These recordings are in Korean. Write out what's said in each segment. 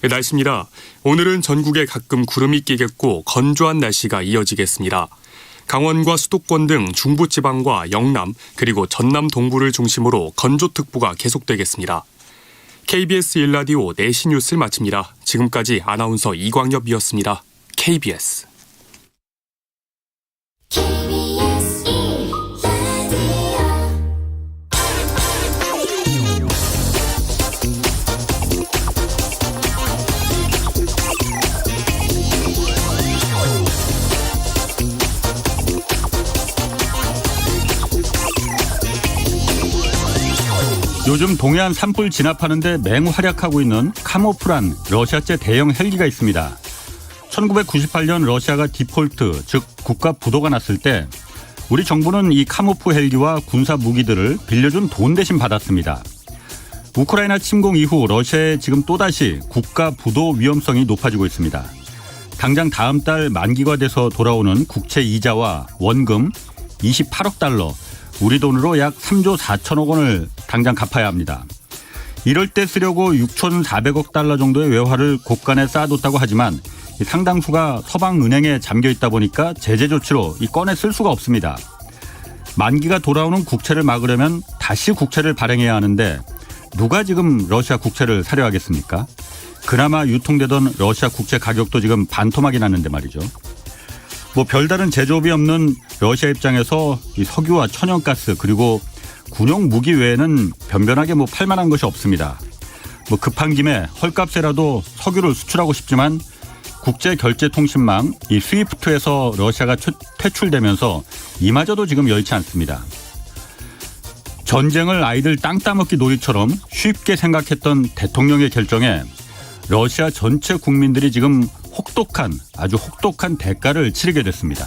날씨입니다. 오늘은 전국에 가끔 구름이 끼겠고 건조한 날씨가 이어지겠습니다. 강원과 수도권 등 중부지방과 영남 그리고 전남 동부를 중심으로 건조특보가 계속되겠습니다. KBS 1라디오 4시 뉴스를 마칩니다. 지금까지 아나운서 이광엽이었습니다. KBS 요즘 동해안 산불 진압하는데 맹활약하고 있는 카모프란 러시아제 대형 헬기가 있습니다. 1998년 러시아가 디폴트, 즉 국가 부도가 났을 때 우리 정부는 이 카모프 헬기와 군사 무기들을 빌려준 돈 대신 받았습니다. 우크라이나 침공 이후 러시아의 지금 또다시 국가 부도 위험성이 높아지고 있습니다. 당장 다음 달 만기가 돼서 돌아오는 국채 이자와 원금 28억 달러, 우리 돈으로 약 3조 4천억 원을 당장 갚아야 합니다. 이럴 때 쓰려고 6,400억 달러 정도의 외화를 곳간에 쌓아뒀다고 하지만 상당수가 서방은행에 잠겨있다 보니까 제재 조치로 꺼내 쓸 수가 없습니다. 만기가 돌아오는 국채를 막으려면 다시 국채를 발행해야 하는데 누가 지금 러시아 국채를 사려 하겠습니까? 그나마 유통되던 러시아 국채 가격도 지금 반토막이 났는데 말이죠. 별다른 제조업이 없는 러시아 입장에서 이 석유와 천연가스 그리고 군용 무기 외에는 변변하게 팔만한 것이 없습니다. 급한 김에 헐값에라도 석유를 수출하고 싶지만 국제결제통신망 이 스위프트에서 러시아가 퇴출되면서 이마저도 지금 여의치 않습니다. 전쟁을 아이들 땅 따먹기 놀이처럼 쉽게 생각했던 대통령의 결정에 러시아 전체 국민들이 지금 아주 혹독한 대가를 치르게 됐습니다.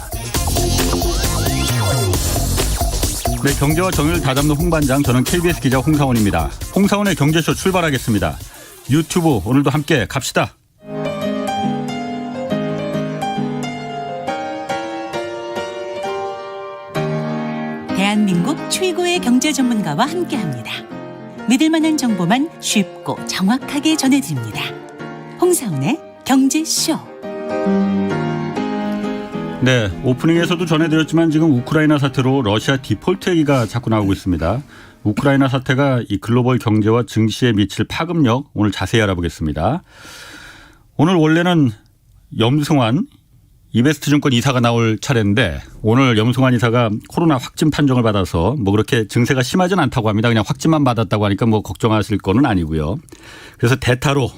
네, 경제와 정의를 다잡는 홍반장, 저는 KBS 기자 홍사원입니다. 홍사원의 경제쇼 출발하겠습니다. 유튜브 오늘도 함께 갑시다. 대한민국 최고의 경제 전문가와 함께합니다. 믿을 만한 정보만 쉽고 정확하게 전해드립니다. 홍사원의 경제쇼. 네, 오프닝에서도 전해드렸지만 지금 우크라이나 사태로 러시아 디폴트 얘기가 자꾸 나오고 있습니다. 우크라이나 사태가 이 글로벌 경제와 증시에 미칠 파급력 오늘 자세히 알아보겠습니다. 오늘 원래는 염승환 이베스트증권 이사가 나올 차례인데 오늘 염승환 이사가 코로나 확진 판정을 받아서 그렇게 증세가 심하진 않다고 합니다. 그냥 확진만 받았다고 하니까 걱정하실 거는 아니고요. 그래서 대타로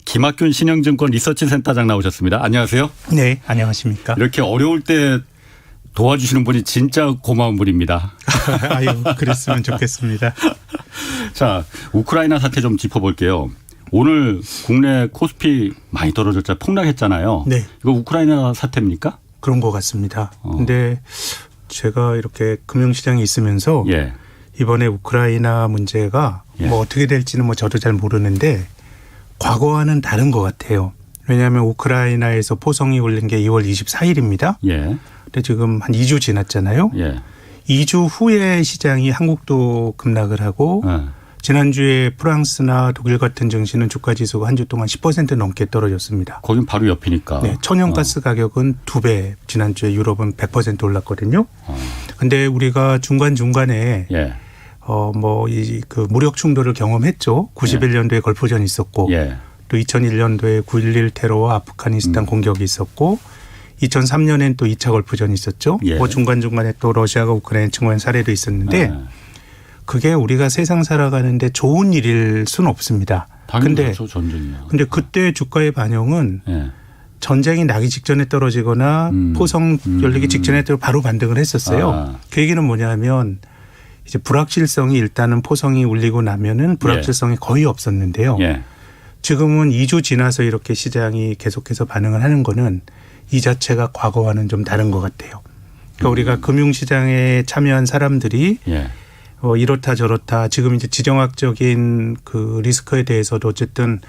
김학균 신영증권 리서치센터장 나오셨습니다. 안녕하세요. 네, 안녕하십니까. 이렇게 어려울 때 도와주시는 분이 진짜 고마운 분입니다. 아유, 그랬으면 좋겠습니다. 자, 우크라이나 사태 좀 짚어볼게요. 오늘 국내 코스피 많이 떨어졌잖아요. 폭락했잖아요. 네. 이거 우크라이나 사태입니까? 그런 것 같습니다. 근데 제가 이렇게 금융시장에 있으면서 이번에 우크라이나 문제가 어떻게 될지는 저도 잘 모르는데 과거와는 다른 것 같아요. 왜냐하면 우크라이나에서 포성이 올린 게 2월 24일입니다. 근데 지금 한 2주 지났잖아요. 2주 후에 시장이 한국도 급락을 하고 지난주에 프랑스나 독일 같은 증시는 주가지수가 한 주 동안 10% 넘게 떨어졌습니다. 거긴 바로 옆이니까. 네, 천연가스 가격은 2배, 지난주에 유럽은 100% 올랐거든요. 근데 우리가 중간중간에 그 무력 충돌을 경험했죠. 91년도에 걸프전이 있었고 또 2001년도에 9.11 테러와 아프가니스탄 공격이 있었고 2003년엔 또 2차 걸프전이 있었죠. 중간중간에 또 러시아가 우크라이나 침공한 사례도 있었는데 그게 우리가 세상 살아가는데 좋은 일일 수는 없습니다. 당연히 그렇죠. 전쟁이야. 근데 그때 주가의 반영은 전쟁이 나기 직전에 떨어지거나 포성 열리기 직전에 바로 반등을 했었어요. 그 얘기는 뭐냐면 이제 불확실성이 일단은 포성이 울리고 나면은 불확실성이 거의 없었는데요. 지금은 2주 지나서 이렇게 시장이 계속해서 반응을 하는 거는 이 자체가 과거와는 좀 다른 것 같아요. 그러니까 우리가 금융시장에 참여한 사람들이 이렇다 저렇다 지금 이제 지정학적인 그 리스크에 대해서도 어쨌든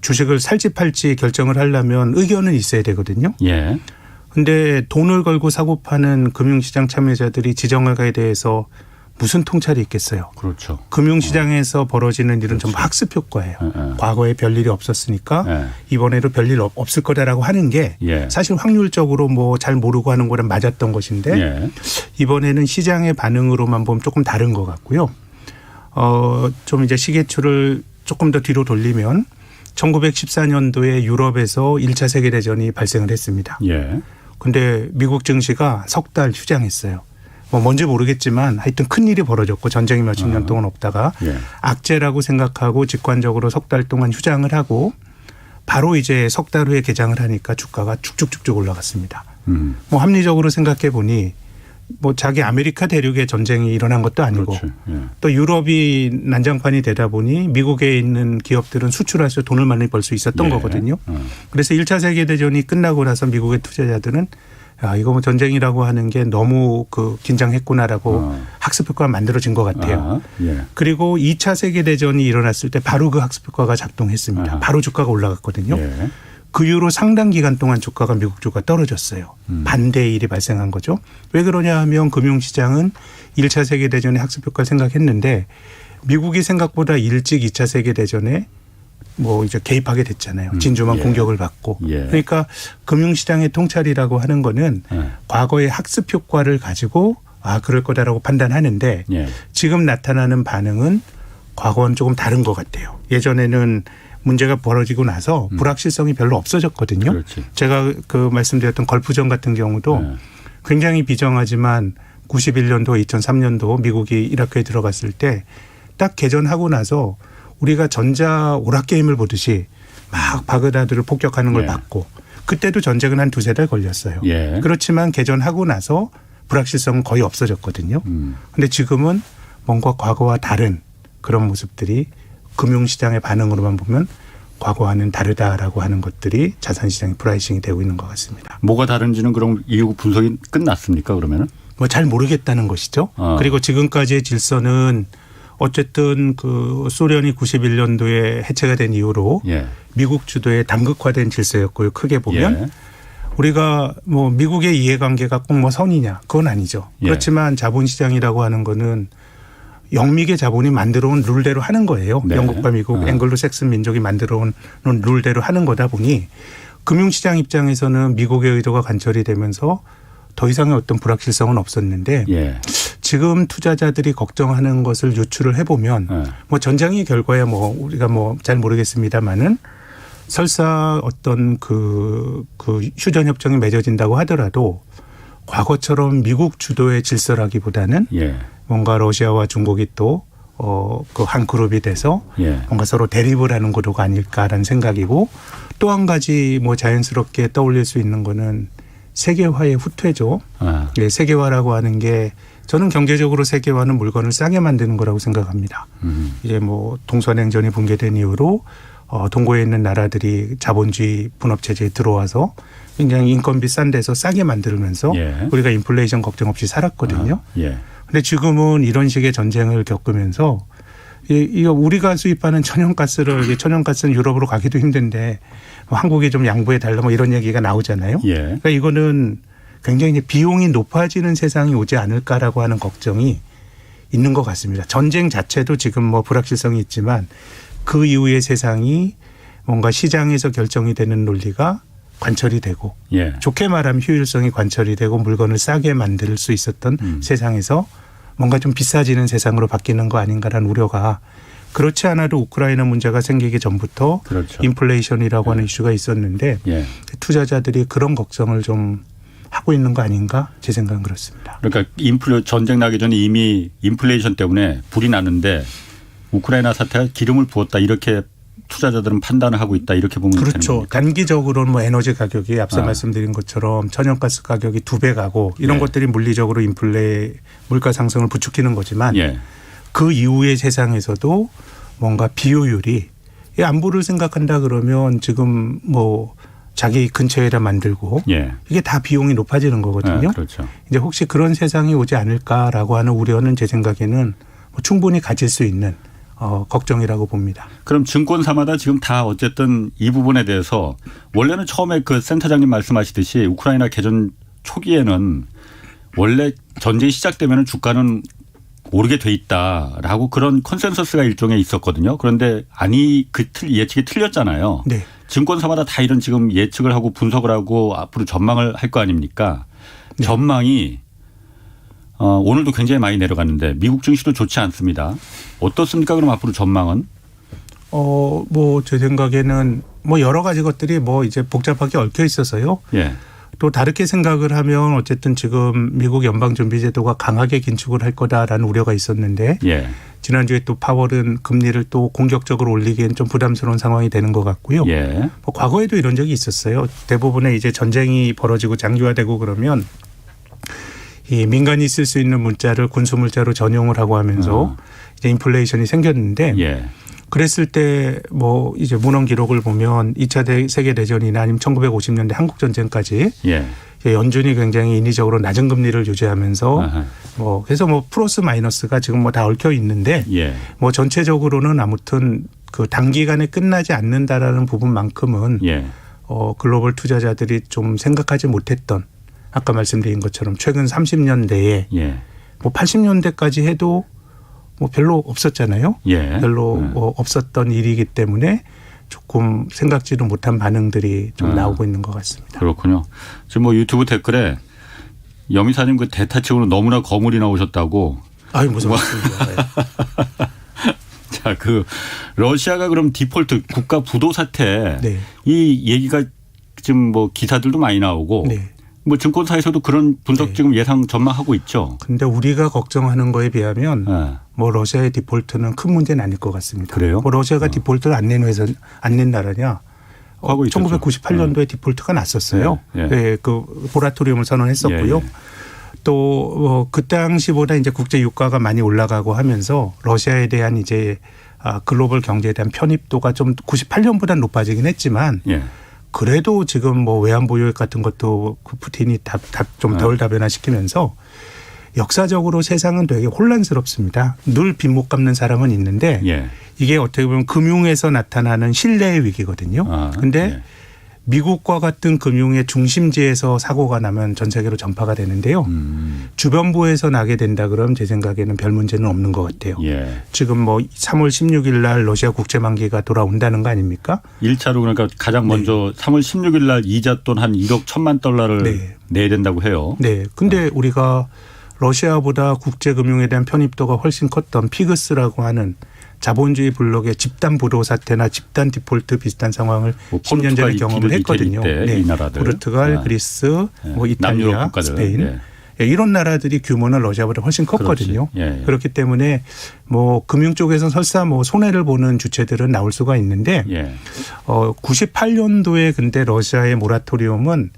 주식을 살지 팔지 결정을 하려면 의견은 있어야 되거든요. 근데 돈을 걸고 사고 파는 금융시장 참여자들이 지정학에 대해서 무슨 통찰이 있겠어요. 그렇죠. 금융시장에서 벌어지는 일은 전부 학습 효과예요. 과거에 별일이 없었으니까 이번에도 별일 없을 거다라고 하는 게 사실 확률적으로 뭐 잘 모르고 하는 거랑 맞았던 것인데 이번에는 시장의 반응으로만 보면 조금 다른 것 같고요. 좀 이제 시계추를 조금 더 뒤로 돌리면 1914년도에 유럽에서 1차 세계대전이 발생을 했습니다. 근데 미국 증시가 석 달 휴장했어요. 뭐 뭔지 모르겠지만 하여튼 큰일이 벌어졌고 전쟁이 몇십 년 동안 없다가 악재라고 생각하고 직관적으로 석 달 동안 휴장을 하고 바로 이제 석 달 후에 개장을 하니까 주가가 쭉쭉쭉쭉 올라갔습니다. 뭐 합리적으로 생각해 보니 뭐 자기 아메리카 대륙에 전쟁이 일어난 것도 아니고 또 유럽이 난장판이 되다 보니 미국에 있는 기업들은 수출해서 돈을 많이 벌 수 있었던 거거든요. 그래서 1차 세계대전이 끝나고 나서 미국의 투자자들은 야, 이거 뭐 전쟁이라고 하는 게 너무 그 긴장했구나라고 학습 효과가 만들어진 것 같아요. 그리고 2차 세계대전이 일어났을 때 바로 그 학습 효과가 작동했습니다. 바로 주가가 올라갔거든요. 그 이후로 상당 기간 동안 주가가 미국 주가 떨어졌어요. 반대의 일이 발생한 거죠. 왜 그러냐 하면 금융시장은 1차 세계대전의 학습 효과를 생각했는데 미국이 생각보다 일찍 2차 세계대전에 뭐 이제 개입하게 됐잖아요. 진주만 공격을 받고. 그러니까 금융시장의 통찰이라고 하는 거는 과거의 학습 효과를 가지고 아 그럴 거다라고 판단하는데 지금 나타나는 반응은 과거와는 조금 다른 것 같아요. 예전에는 문제가 벌어지고 나서 불확실성이 별로 없어졌거든요. 그렇지. 제가 그 말씀드렸던 걸프전 같은 경우도 굉장히 비정하지만 91년도 2003년도 미국이 이라크에 들어갔을 때 딱 개전하고 나서 우리가 전자 오락게임을 보듯이 막 바그다드를 폭격하는 걸 봤고 그때도 전쟁은 한 두세 달 걸렸어요. 그렇지만 개전하고 나서 불확실성은 거의 없어졌거든요. 그런데 지금은 뭔가 과거와 다른 그런 모습들이 금융시장의 반응으로만 보면 과거와는 다르다라고 하는 것들이 자산시장의 프라이싱이 되고 있는 것 같습니다. 뭐가 다른지는 그럼 이후 분석이 끝났습니까 그러면은? 뭐 잘 모르겠다는 것이죠. 그리고 지금까지의 질서는 어쨌든 그 소련이 91년도에 해체가 된 이후로 미국 주도의 단극화된 질서였고요. 크게 보면 우리가 뭐 미국의 이해관계가 꼭 뭐 선이냐 그건 아니죠. 그렇지만 자본시장이라고 하는 거는 영미계 자본이 만들어온 룰대로 하는 거예요. 영국과 미국 앵글로색슨 민족이 만들어온 룰대로 하는 거다 보니 금융시장 입장에서는 미국의 의도가 관철이 되면서 더 이상의 어떤 불확실성은 없었는데 지금 투자자들이 걱정하는 것을 유추를 해보면 뭐 전쟁의 결과야 뭐 우리가 뭐 잘 모르겠습니다만은 설사 어떤 그 휴전협정이 맺어진다고 하더라도 과거처럼 미국 주도의 질서라기보다는 뭔가 러시아와 중국이 또 그 한 그룹이 돼서 뭔가 서로 대립을 하는 구도가 아닐까라는 생각이고 또 한 가지 뭐 자연스럽게 떠올릴 수 있는 거는 세계화의 후퇴죠. 세계화라고 하는 게 저는 경제적으로 세계화는 물건을 싸게 만드는 거라고 생각합니다. 이제 뭐 동서냉전이 붕괴된 이후로 동고에 있는 나라들이 자본주의 분업체제에 들어와서 굉장히 인건비 싼 데서 싸게 만들면서 우리가 인플레이션 걱정 없이 살았거든요. 그런데 지금은 이런 식의 전쟁을 겪으면서 이거 우리가 수입하는 천연가스는 유럽으로 가기도 힘든데 한국이 좀 양보해 달라 뭐 이런 얘기가 나오잖아요. 그러니까 이거는 굉장히 비용이 높아지는 세상이 오지 않을까라고 하는 걱정이 있는 것 같습니다. 전쟁 자체도 지금 뭐 불확실성이 있지만 그 이후의 세상이 뭔가 시장에서 결정이 되는 논리가 관철이 되고 좋게 말하면 효율성이 관철이 되고 물건을 싸게 만들 수 있었던 세상에서 뭔가 좀 비싸지는 세상으로 바뀌는 거 아닌가라는 우려가 그렇지 않아도 우크라이나 문제가 생기기 전부터 인플레이션이라고 하는 이슈가 있었는데 투자자들이 그런 걱정을 좀 하고 있는 거 아닌가 제 생각은 그렇습니다. 그러니까 전쟁 나기 전에 이미 인플레이션 때문에 불이 났는데 우크라이나 사태가 기름을 부었다 이렇게 투자자들은 판단을 하고 있다 이렇게 보면 되는 겁니까? 단기적으로는 뭐 에너지 가격이 앞서 말씀드린 것처럼 천연가스 가격이 2배 가고 이런 것들이 물리적으로 물가 상승을 부추기는 거지만 그 이후의 세상에서도 뭔가 비효율이 안보를 생각한다 그러면 지금 뭐 자기 근처에다 만들고 이게 다 비용이 높아지는 거거든요. 이제 혹시 그런 세상이 오지 않을까라고 하는 우려는 제 생각에는 뭐 충분히 가질 수 있는 걱정이라고 봅니다. 그럼 증권사마다 지금 다 어쨌든 이 부분에 대해서 원래는 처음에 그 센터장님 말씀하시듯이 우크라이나 개전 초기에는 원래 전쟁이 시작되면 주가는 오르게 돼 있다라고 그런 컨센서스가 일종의 있었거든요. 그런데 그 예측이 틀렸잖아요. 네. 증권사마다 다 이런 지금 예측을 하고 분석을 하고 앞으로 전망을 할 거 아닙니까? 네. 전망이 오늘도 굉장히 많이 내려갔는데 미국 증시도 좋지 않습니다. 어떻습니까? 그럼 앞으로 전망은? 뭐 제 생각에는 뭐 여러 가지 것들이 뭐 이제 복잡하게 얽혀 있어서요. 예. 또 다르게 생각을 하면 어쨌든 지금 미국 연방준비제도가 강하게 긴축을 할 거다라는 우려가 있었는데 예. 지난주에 또 파월은 금리를 또 공격적으로 올리기엔 좀 부담스러운 상황이 되는 것 같고요. 예. 뭐 과거에도 이런 적이 있었어요. 대부분의 이제 전쟁이 벌어지고 장기화되고 그러면 이 민간이 쓸 수 있는 문자를 군수 물자로 전용을 하고 하면서 이제 인플레이션이 생겼는데 예. 그랬을 때 뭐 이제 문헌 기록을 보면 2차 세계대전이나 아니면 1950년대 한국전쟁까지 예. 연준이 굉장히 인위적으로 낮은 금리를 유지하면서 아하. 뭐 그래서 뭐 플러스 마이너스가 지금 뭐 다 얽혀 있는데 예. 뭐 전체적으로는 아무튼 그 단기간에 끝나지 않는다라는 부분만큼은 예. 글로벌 투자자들이 좀 생각하지 못했던 아까 말씀드린 것처럼 최근 30년 내에 예. 뭐 80년대까지 해도 뭐 별로 없었잖아요. 예. 별로 뭐 없었던 일이기 때문에 조금 생각지도 못한 반응들이 좀 나오고 있는 것 같습니다. 그렇군요. 지금 뭐 유튜브 댓글에 여미사님 그 대타측으로 너무나 거물이 나오셨다고. 아유 무섭습니다. 자, 그 러시아가 그럼 디폴트 국가 부도 사태 네. 이 얘기가 지금 뭐 기사들도 많이 나오고 네. 뭐 증권사에서도 그런 분석 네. 지금 예상 전망하고 있죠. 근데 우리가 걱정하는 거에 비하면 네. 뭐 러시아의 디폴트는 큰 문제는 아닐 것 같습니다. 그래요? 뭐 러시아가 디폴트를 안 낸 나라냐? 하고 있었죠. 1998년도에 디폴트가 났었어요. 예. 네, 그 모라토리움을 선언했었고요. 예, 예. 또 그 당시보다 이제 국제 유가가 많이 올라가고 하면서 러시아에 대한 이제 글로벌 경제에 대한 편입도가 좀 98년보다는 높아지긴 했지만 예. 그래도 지금 뭐 외환 보유액 같은 것도 그 푸틴이 좀 덜 다변화시키면서 역사적으로 세상은 되게 혼란스럽습니다. 늘 빚 못 갚는 사람은 있는데 예. 이게 어떻게 보면 금융에서 나타나는 신뢰의 위기거든요. 그런데 예. 미국과 같은 금융의 중심지에서 사고가 나면 전 세계로 전파가 되는데요. 주변부에서 나게 된다 그러면 제 생각에는 별 문제는 없는 것 같아요. 예. 지금 뭐 3월 16일 날 러시아 국제만기가 돌아온다는 거 아닙니까? 1차로 그러니까 가장 먼저 3월 16일 날 이자 돈 한 1억 1천만 달러를 네. 내야 된다고 해요. 네. 근데 우리가 러시아보다 국제금융에 대한 편입도가 훨씬 컸던 피그스라고 하는 자본주의 블록의 집단 부도 사태나 집단 디폴트 비슷한 상황을 뭐 10년 전에 경험을 했거든요. 네. 이 나라들. 포르투갈, 그리스, 뭐 이탈리아, 스페인. 네. 이런 나라들이 규모는 러시아보다 훨씬 컸거든요. 예. 그렇기 때문에 뭐 금융 쪽에서 설사 뭐 손해를 보는 주체들은 나올 수가 있는데 예. 98년도에 근데 러시아의 모라토리움은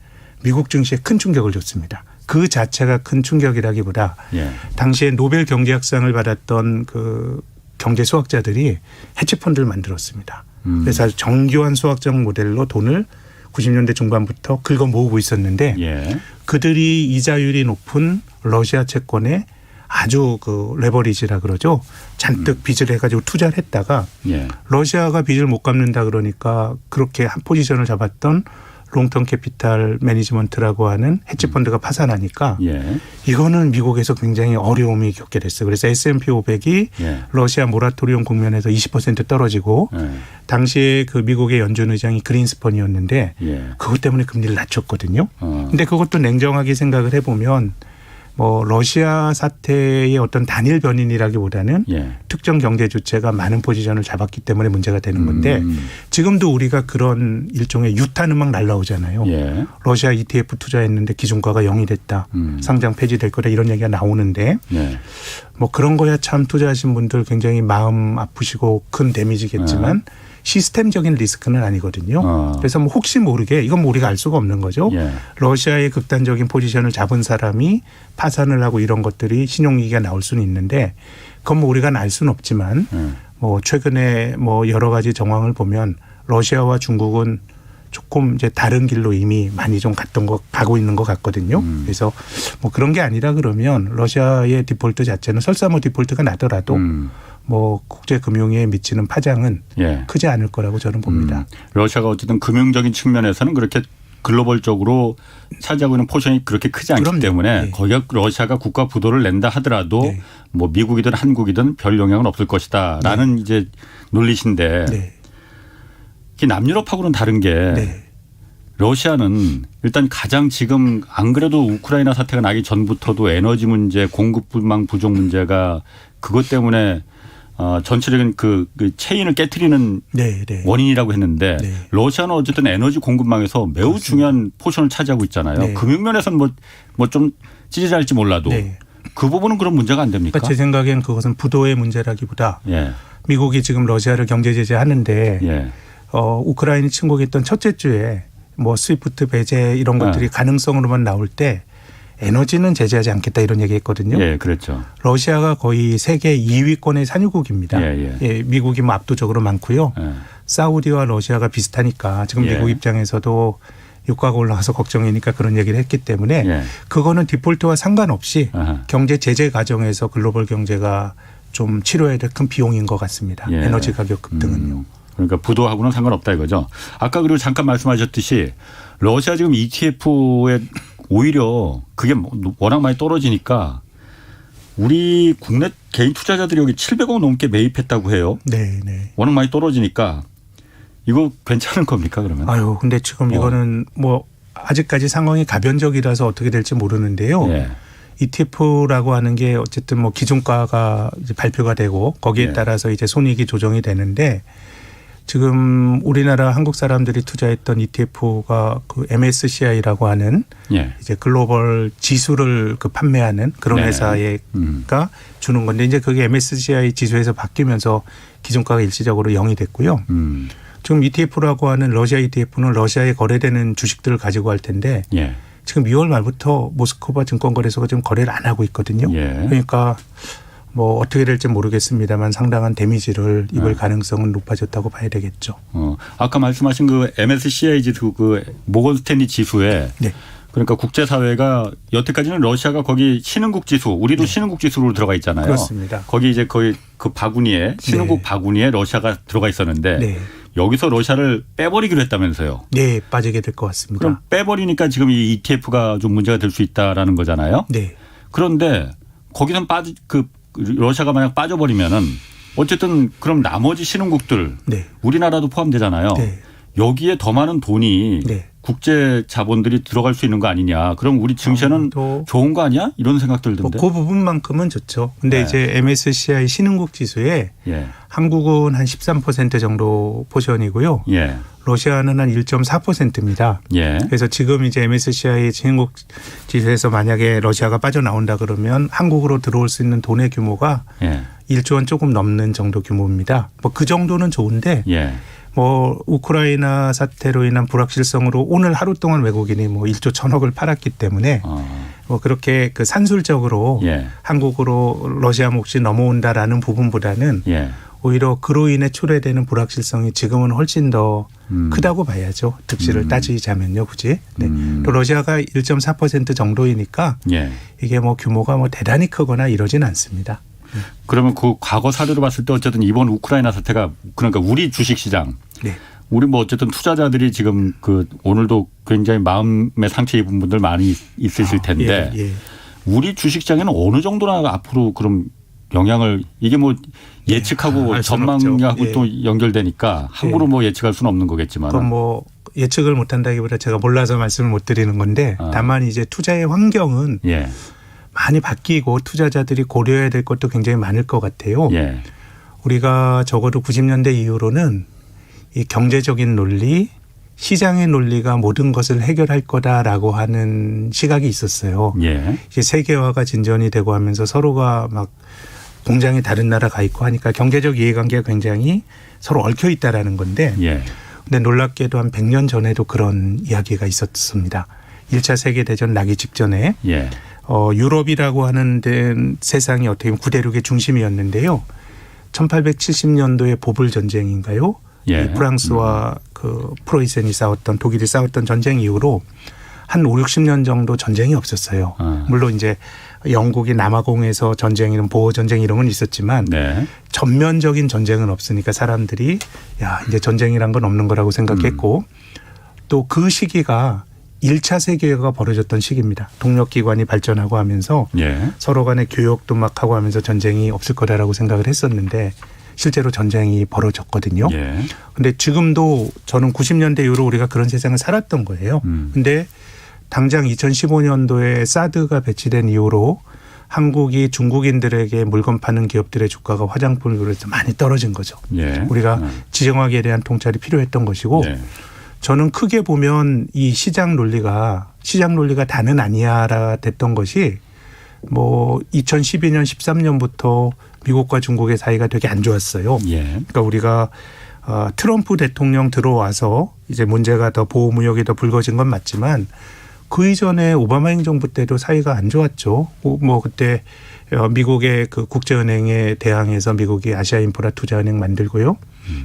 미국 증시에 큰 충격을 줬습니다. 그 자체가 큰 충격이라기보다 예. 당시에 노벨 경제학상을 받았던 그 경제 수학자들이 해치펀드를 만들었습니다. 그래서 아주 정교한 수학적 모델로 돈을 90년대 중반부터 긁어 모으고 있었는데 예. 그들이 이자율이 높은 러시아 채권에 아주 그 레버리지라 그러죠. 잔뜩 빚을 해가지고 투자를 했다가 예. 러시아가 빚을 못 갚는다 그러니까 그렇게 한 포지션을 잡았던 롱텀 캐피탈 매니지먼트라고 하는 헤지펀드가 파산하니까 예. 이거는 미국에서 굉장히 어려움이 겪게 됐어요. 그래서 S&P 500이 예. 러시아 모라토리움 국면에서 20% 떨어지고 예. 당시에 그 미국의 연준 의장이 그린스펀이었는데 예. 그것 때문에 금리를 낮췄거든요. 어. 근데 그것도 냉정하게 생각을 해보면 뭐 러시아 사태의 어떤 단일 변인이라기보다는 예. 특정 경제 주체가 많은 포지션을 잡았기 때문에 문제가 되는 건데 지금도 우리가 그런 일종의 유탄 음악 날라오잖아요. 예. 러시아 ETF 투자했는데 기준가가 0이 됐다. 상장 폐지될 거다 이런 얘기가 나오는데 예. 뭐 그런 거야 참 투자하신 분들 굉장히 마음 아프시고 큰 데미지겠지만 시스템적인 리스크는 아니거든요. 그래서 뭐 혹시 모르게 이건 뭐 우리가 알 수가 없는 거죠. 예. 러시아의 극단적인 포지션을 잡은 사람이 파산을 하고 이런 것들이 신용위기가 나올 수는 있는데 그건 뭐 우리가 알 수는 없지만 뭐 최근에 뭐 여러 가지 정황을 보면 러시아와 중국은 조금 이제 다른 길로 이미 많이 좀 가고 있는 것 같거든요. 그래서 뭐 그런 게 아니라 그러면 러시아의 디폴트 자체는 설사 뭐 디폴트가 나더라도 뭐 국제 금융에 미치는 파장은 예. 크지 않을 거라고 저는 봅니다. 러시아가 어쨌든 금융적인 측면에서는 그렇게 글로벌적으로 차지하고 있는 포션이 그렇게 크지 않기 그럼요. 때문에 네. 거기가 러시아가 국가 부도를 낸다 하더라도 네. 뭐 미국이든 한국이든 별 영향은 없을 것이다라는 이제 논리신데 네. 이게 남유럽하고는 다른 게 네. 러시아는 일단 가장 지금 안 그래도 우크라이나 사태가 나기 전부터도 에너지 문제, 공급망 부족 문제가 그것 때문에 전체적인 그 체인을 깨트리는 네. 네. 원인이라고 했는데 네. 러시아는 어쨌든 에너지 공급망에서 매우 그렇습니다. 중요한 포션을 차지하고 있잖아요. 네. 금융면에서는 뭐 좀 찌질할지 몰라도 네. 그 부분은 그런 문제가 안 됩니까? 그러니까 제 생각엔 그것은 부도의 문제라기보다 예. 미국이 지금 러시아를 경제 제재하는데 예. 우크라이나 침공했던 첫째 주에 뭐 스위프트 배제 이런 것들이 가능성으로만 나올 때 에너지는 제재하지 않겠다 이런 얘기했거든요. 예, 그렇죠. 러시아가 거의 세계 2위권의 산유국입니다. 예. 미국이 뭐 압도적으로 많고요. 예. 사우디와 러시아가 비슷하니까 지금 예. 미국 입장에서도 유가가 올라가서 걱정이니까 그런 얘기를 했기 때문에 예. 그거는 디폴트와 상관없이 아하. 경제 제재 과정에서 글로벌 경제가 좀 치료해야 될 큰 비용인 것 같습니다. 예. 에너지 가격 급등은요. 그러니까 부도하고는 상관없다 이거죠. 아까 그리고 잠깐 말씀하셨듯이 러시아 지금 ETF에 오히려 그게 워낙 많이 떨어지니까 우리 국내 개인 투자자들이 여기 700억 넘게 매입했다고 해요. 네. 워낙 많이 떨어지니까 이거 괜찮은 겁니까 그러면? 아유, 근데 지금 이거는 뭐 아직까지 상황이 가변적이라서 어떻게 될지 모르는데요. 예. ETF라고 하는 게 어쨌든 뭐 기준가가 이제 발표가 되고 거기에 예. 따라서 이제 손익이 조정이 되는데 지금 우리나라 한국 사람들이 투자했던 ETF가 그 MSCI라고 하는 예. 이제 글로벌 지수를 그 판매하는 그런 네. 회사가 주는 건데 이제 그게 MSCI 지수에서 바뀌면서 기준가가 일시적으로 0이 됐고요. 지금 ETF라고 하는 러시아 ETF는 러시아에 거래되는 주식들을 가지고 할 텐데 예. 지금 2월 말부터 모스크바 증권거래소가 지금 거래를 안 하고 있거든요. 예. 그러니까 뭐 어떻게 될지 모르겠습니다만 상당한 데미지를 입을 가능성은 높아졌다고 봐야 되겠죠. 아까 말씀하신 그 MSCI 지수 그 모건 스탠리 지수에 네. 그러니까 국제사회가 여태까지는 러시아가 거기 신흥국 지수, 우리도 신흥국 지수로 들어가 있잖아요. 그렇습니다. 거기 이제 거의 그 바구니에 신흥국 바구니에 러시아가 들어가 있었는데 네. 여기서 러시아를 빼버리기로 했다면서요. 네, 빠지게 될 것 같습니다. 그럼 빼버리니까 지금 이 ETF가 좀 문제가 될 수 있다라는 거잖아요. 네. 그런데 거기선 러시아가 만약 빠져버리면은 어쨌든 그럼 나머지 신흥국들 네. 우리나라도 포함되잖아요. 네. 여기에 더 많은 돈이 네. 국제 자본들이 들어갈 수 있는 거 아니냐. 그럼 우리 증시는 좋은 거 아니야? 이런 생각 들던데. 그 부분만큼은 좋죠. 근데 네. 이제 MSCI 신흥국 지수에 예. 한국은 한 13% 정도 포션이고요. 예. 러시아는 한 1.4%입니다. 예. 그래서 지금 이제 MSCI 신흥국 지수에서 만약에 러시아가 빠져나온다 그러면 한국으로 들어올 수 있는 돈의 규모가 예. 1조 원 조금 넘는 정도 규모입니다. 뭐 그 정도는 좋은데 예. 뭐 우크라이나 사태로 인한 불확실성으로 오늘 하루 동안 외국인이 뭐 1조 1,000억을 팔았기 때문에 뭐 그렇게 그 산술적으로 예. 한국으로 러시아 몫이 넘어온다라는 부분보다는 예. 오히려 그로 인해 초래되는 불확실성이 지금은 훨씬 더 크다고 봐야죠. 득실을 따지자면요, 굳이. 네. 또 러시아가 1.4% 정도이니까 예. 이게 뭐 규모가 뭐 대단히 크거나 이러진 않습니다. 그러면 그 과거 사례로 봤을 때 어쨌든 이번 우크라이나 사태가 그러니까 우리 주식시장 네. 우리 뭐 어쨌든 투자자들이 지금 그 오늘도 굉장히 마음의 상처 입은 분들 많이 있으실 텐데 예. 우리 주식시장에는 어느 정도나 앞으로 그럼 영향을 이게 뭐 예측하고 알 수는 전망하고 없죠. 또 연결되니까 함부로 뭐 예측할 수는 없는 거겠지만. 그건 뭐 예측을 못한다기보다 제가 몰라서 말씀을 못 드리는 건데 다만 이제 투자의 환경은 예. 많이 바뀌고 투자자들이 고려해야 될 것도 굉장히 많을 것 같아요. 예. 우리가 적어도 90년대 이후로는 이 경제적인 논리, 시장의 논리가 모든 것을 해결할 거다라고 하는 시각이 있었어요. 예. 이제 세계화가 진전이 되고 하면서 서로가 막 공장이 다른 나라 가 있고 하니까 경제적 이해관계가 굉장히 서로 얽혀 있다라는 건데 예. 근데 놀랍게도 한 100년 전에도 그런 이야기가 있었습니다. 1차 세계대전 나기 직전에 예. 유럽이라고 하는 데는 세상이 어떻게 보면 구대륙의 중심이었는데요. 1870년도에 보불 전쟁인가요? 예. 이 프랑스와 그 프로이센이 싸웠던 독일이 싸웠던 전쟁 이후로 한 5, 60년 정도 전쟁이 없었어요. 물론 이제 영국이 남아공에서 전쟁이나 보호 전쟁 이런 건 있었지만 네. 전면적인 전쟁은 없으니까 사람들이 야 이제 전쟁이란 건 없는 거라고 생각했고 또 그 시기가 1차 세계화가 벌어졌던 시기입니다. 동력기관이 발전하고 하면서 예. 서로 간의 교역도 막 하고 하면서 전쟁이 없을 거다라고 생각을 했었는데 실제로 전쟁이 벌어졌거든요. 그런데 지금도 저는 90년대 이후로 우리가 그런 세상을 살았던 거예요. 그런데 당장 2015년도에 사드가 배치된 이후로 한국이 중국인들에게 물건 파는 기업들의 주가가 화장품을 비롯해서 많이 떨어진 거죠. 우리가 지정학에 대한 통찰이 필요했던 것이고 저는 크게 보면 이 시장 논리가 다는 아니야라 됐던 것이 뭐 2012년 13년부터 미국과 중국의 사이가 되게 안 좋았어요. 그러니까 우리가 트럼프 대통령 들어와서 이제 문제가 더 보호무역이 더 불거진 건 맞지만 그 이전에 오바마 행정부 때도 사이가 안 좋았죠. 뭐 그때 미국의 그 국제은행에 대항해서 미국이 아시아인프라 투자은행 만들고요.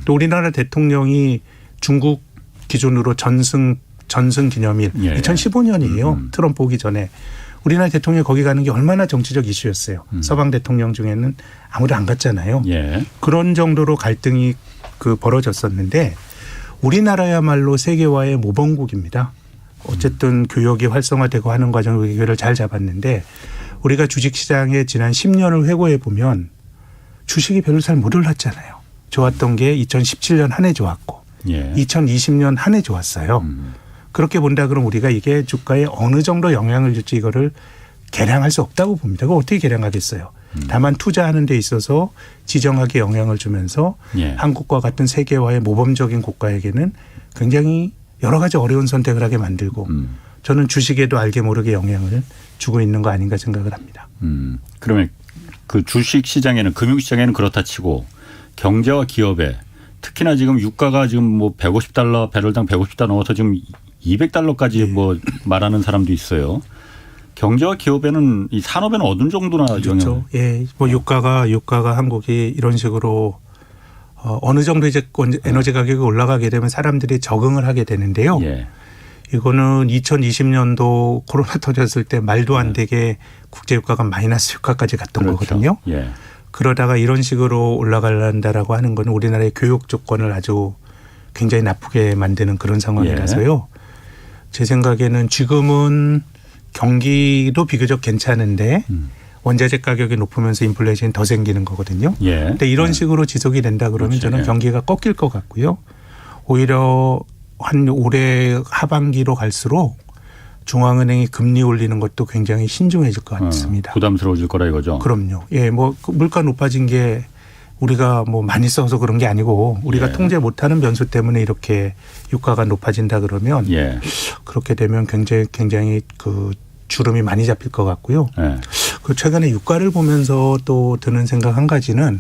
또 우리나라 대통령이 중국 기준으로 전승 기념일 2015년이에요. 트럼프 오기 전에. 우리나라 대통령이 거기 가는 게 얼마나 정치적 이슈였어요. 서방 대통령 중에는 아무도 안 갔잖아요. 그런 정도로 갈등이 벌어졌었는데 우리나라야말로 세계화의 모범국입니다. 어쨌든 교역이 활성화되고 하는 과정을 기회를 잘 잡았는데 우리가 주식시장에 지난 10년을 회고해 보면 주식이 별로 잘 못 올랐잖아요. 좋았던 게 2017년 한 해 좋았고 2020년 한 해 좋았어요. 그렇게 본다 그러면 우리가 이게 주가에 어느 정도 영향을 줄지 이거를 계량할 수 없다고 봅니다. 그거 어떻게 계량하겠어요. 다만 투자하는 데 있어서 지정하게 영향을 주면서 한국과 같은 세계화의 모범적인 국가에게는 굉장히 여러 가지 어려운 선택을 하게 만들고 저는 주식에도 알게 모르게 영향을 주고 있는 거 아닌가 생각을 합니다. 그러면 그 주식 시장에는 금융 시장에는 그렇다 치고 경제와 기업에 특히나 지금 유가가 지금 뭐 150달러 배럴당 150달러 넘어서 지금 200달러까지 뭐 말하는 사람도 있어요. 경제와 기업에는 이 산업에는 어느 정도나 영향을? 예, 뭐 유가가 한국이 이런 식으로 어느 정도 이제 에너지 가격이 올라가게 되면 사람들이 적응을 하게 되는데요. 이거는 2020년도 코로나 터졌을 때 말도 안 되게 국제 유가가 마이너스 유가까지 갔던 거거든요. 그러다가 이런 식으로 올라간다라고 하는 건 우리나라의 교육 조건을 아주 굉장히 나쁘게 만드는 그런 상황이라서요. 제 생각에는 지금은 경기도 비교적 괜찮은데 원자재 가격이 높으면서 인플레이션이 더 생기는 거거든요. 그런데 이런 식으로 지속이 된다 그러면 저는 경기가 꺾일 것 같고요. 오히려 한 올해 하반기로 갈수록 중앙은행이 금리 올리는 것도 굉장히 신중해질 것 같습니다. 부담스러워질 거라 이거죠. 그럼요. 예, 뭐 물가 높아진 게 우리가 뭐 많이 써서 그런 게 아니고 우리가 통제 못하는 변수 때문에 이렇게 유가가 높아진다 그러면 그렇게 되면 굉장히 그 주름이 많이 잡힐 것 같고요. 그 최근에 유가를 보면서 또 드는 생각 한 가지는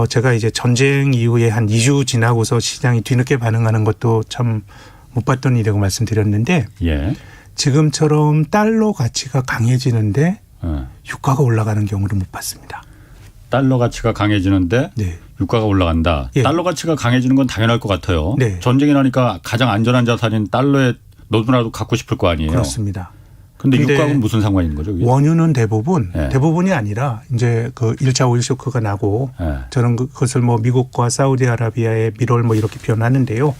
제가 이제 전쟁 이후에 한 2주 지나고서 시장이 뒤늦게 반응하는 것도 참 못 봤던 일이라고 말씀드렸는데 지금처럼 달러 가치가 강해지는데 유가가 올라가는 경우를 못 봤습니다. 달러 가치가 강해지는데 유가가 올라간다. 달러 가치가 강해지는 건 당연할 것 같아요. 전쟁이 나니까 가장 안전한 자산인 달러에 너도나도 갖고 싶을 거 아니에요. 그렇습니다. 근데 유가하고는 무슨 상관이 있는 거죠? 그게? 원유는 대부분이 아니라 이제 그 1차 오일 쇼크가 나고 저는 그것을 뭐 미국과 사우디아라비아의 밀월 뭐 이렇게 표현하는데요.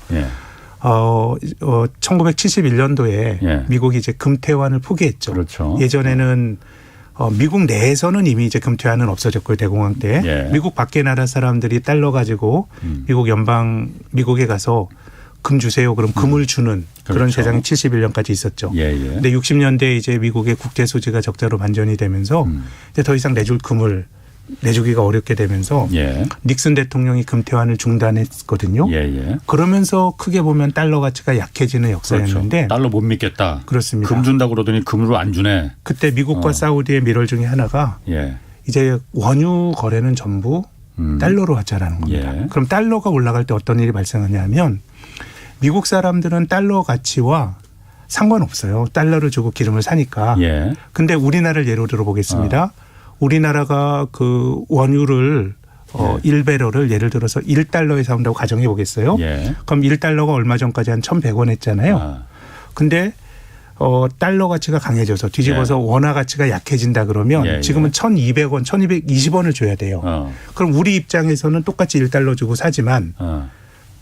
1971년도에 미국이 이제 금태환을 포기했죠. 예전에는 미국 내에서는 이미 이제 금태환은 없어졌고요. 대공황 때. 미국 밖에 나라 사람들이 달러 가지고 미국에 가서 금 주세요. 그럼 금을 주는 그런 세상이 71년까지 있었죠. 근데 60년대 이제 미국의 국제 수지가 적자로 반전이 되면서 이제 더 이상 내줄 금을 내주기가 어렵게 되면서 닉슨 대통령이 금태환을 중단했거든요. 그러면서 크게 보면 달러 가치가 약해지는 역사였는데 달러 못 믿겠다. 그렇습니다. 금 준다고 그러더니 금으로 안 주네. 그때 미국과 사우디의 밀월 중에 하나가 이제 원유 거래는 전부 달러로 하자라는 겁니다. 그럼 달러가 올라갈 때 어떤 일이 발생하냐면 미국 사람들은 달러 가치와 상관없어요. 달러를 주고 기름을 사니까. 근데 우리나라를 예로 들어보겠습니다. 우리나라가 그 원유를 1배럴을 예를 들어서 1달러에 사온다고 가정해 보겠어요. 그럼 1달러가 얼마 전까지 한 1,100원 했잖아요. 근데 달러 가치가 강해져서 뒤집어서 원화 가치가 약해진다 그러면 지금은 1,200원, 1,220원을 줘야 돼요. 그럼 우리 입장에서는 똑같이 1달러 주고 사지만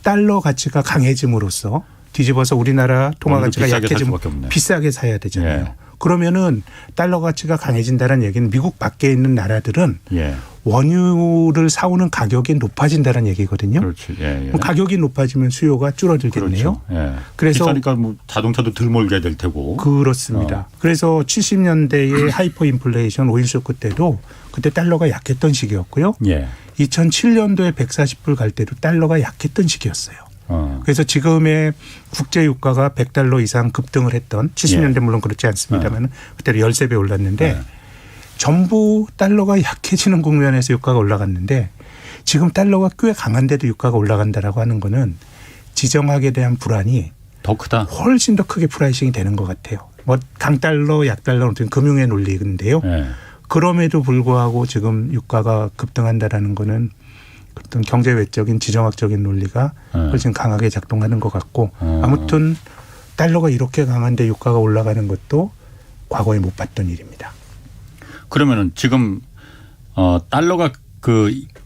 달러 가치가 강해짐으로써 뒤집어서 우리나라 통화 가치가 비싸게 살 약해지면 수밖에 없네. 비싸게 사야 되잖아요. 예. 그러면은 달러 가치가 강해진다는 얘기는 미국 밖에 있는 나라들은 예. 원유를 사오는 가격이 높아진다는 얘기거든요. 그렇지. 예. 그럼 가격이 높아지면 수요가 줄어들겠네요. 그렇죠. 예. 그래서 비싸니까 뭐 자동차도 덜 몰게 될 테고. 그렇습니다. 그래서 70년대의 하이퍼 인플레이션 오일 쇼크 때도 그때 달러가 약했던 시기였고요. 예. 2007년도에 140불 갈 때도 달러가 약했던 시기였어요. 그래서 지금의 국제 유가가 100달러 이상 급등을 했던 70년대 물론 그렇지 않습니다만 그때도 13배 올랐는데 전부 달러가 약해지는 국면에서 유가가 올라갔는데 지금 달러가 꽤 강한데도 유가가 올라간다라고 하는 거는 지정학에 대한 불안이 더 크다. 훨씬 더 크게 프라이싱이 되는 것 같아요. 뭐 강달러, 약달러 어떤 금융의 논리인데요. 예. 그럼에도 불구하고 지금 유가가 급등한다라는 거는 어떤 경제 외적인 지정학적인 논리가 훨씬 강하게 작동하는 것 같고 아무튼 달러가 이렇게 강한데 유가가 올라가는 것도 과거에 못 봤던 일입니다. 그러면은 지금 달러가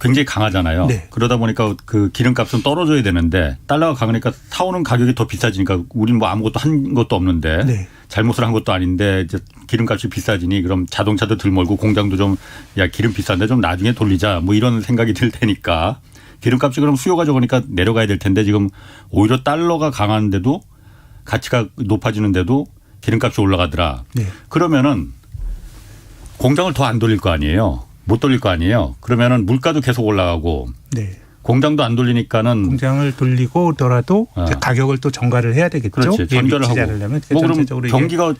굉장히 강하잖아요. 네. 그러다 보니까 그 기름값은 떨어져야 되는데 달러가 강하니까 사오는 가격이 더 비싸지니까 우리는 뭐 아무것도 한 것도 없는데 네. 잘못을 한 것도 아닌데 이제 기름값이 비싸지니 그럼 자동차도 덜 몰고 공장도 좀 야 기름 비싼데 좀 나중에 돌리자 뭐 이런 생각이 들 테니까 기름값이 그럼 수요가 적으니까 내려가야 될 텐데 지금 오히려 달러가 강한데도 가치가 높아지는데도 기름값이 올라가더라. 네. 그러면은 공장을 더 안 돌릴 거 아니에요. 못 돌릴 거 아니에요. 그러면은 물가도 계속 올라가고 네. 공장도 안 돌리니까는 공장을 돌리고 오더라도 이제 가격을 또 전가를 해야 되겠죠. 그렇지. 전가를 하고. 않으려면 뭐 그럼 전체적으로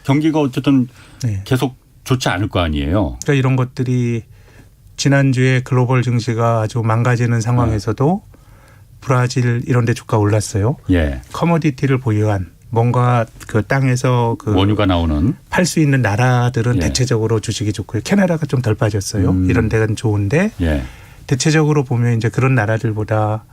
경기가 어쨌든 네. 계속 좋지 않을 거 아니에요. 그러니까 이런 것들이 지난주에 글로벌 증시가 아주 망가지는 상황에서도 브라질 이런 데 주가 올랐어요. 예. 커머디티를 보유한 뭔가 그 땅에서 그 원유가 나오는 팔 수 있는 나라들은 예. 대체적으로 주식이 좋고요. 캐나다가 좀 덜 빠졌어요. 이런 데는 좋은데 예. 대체적으로 보면 이제 그런 나라들보다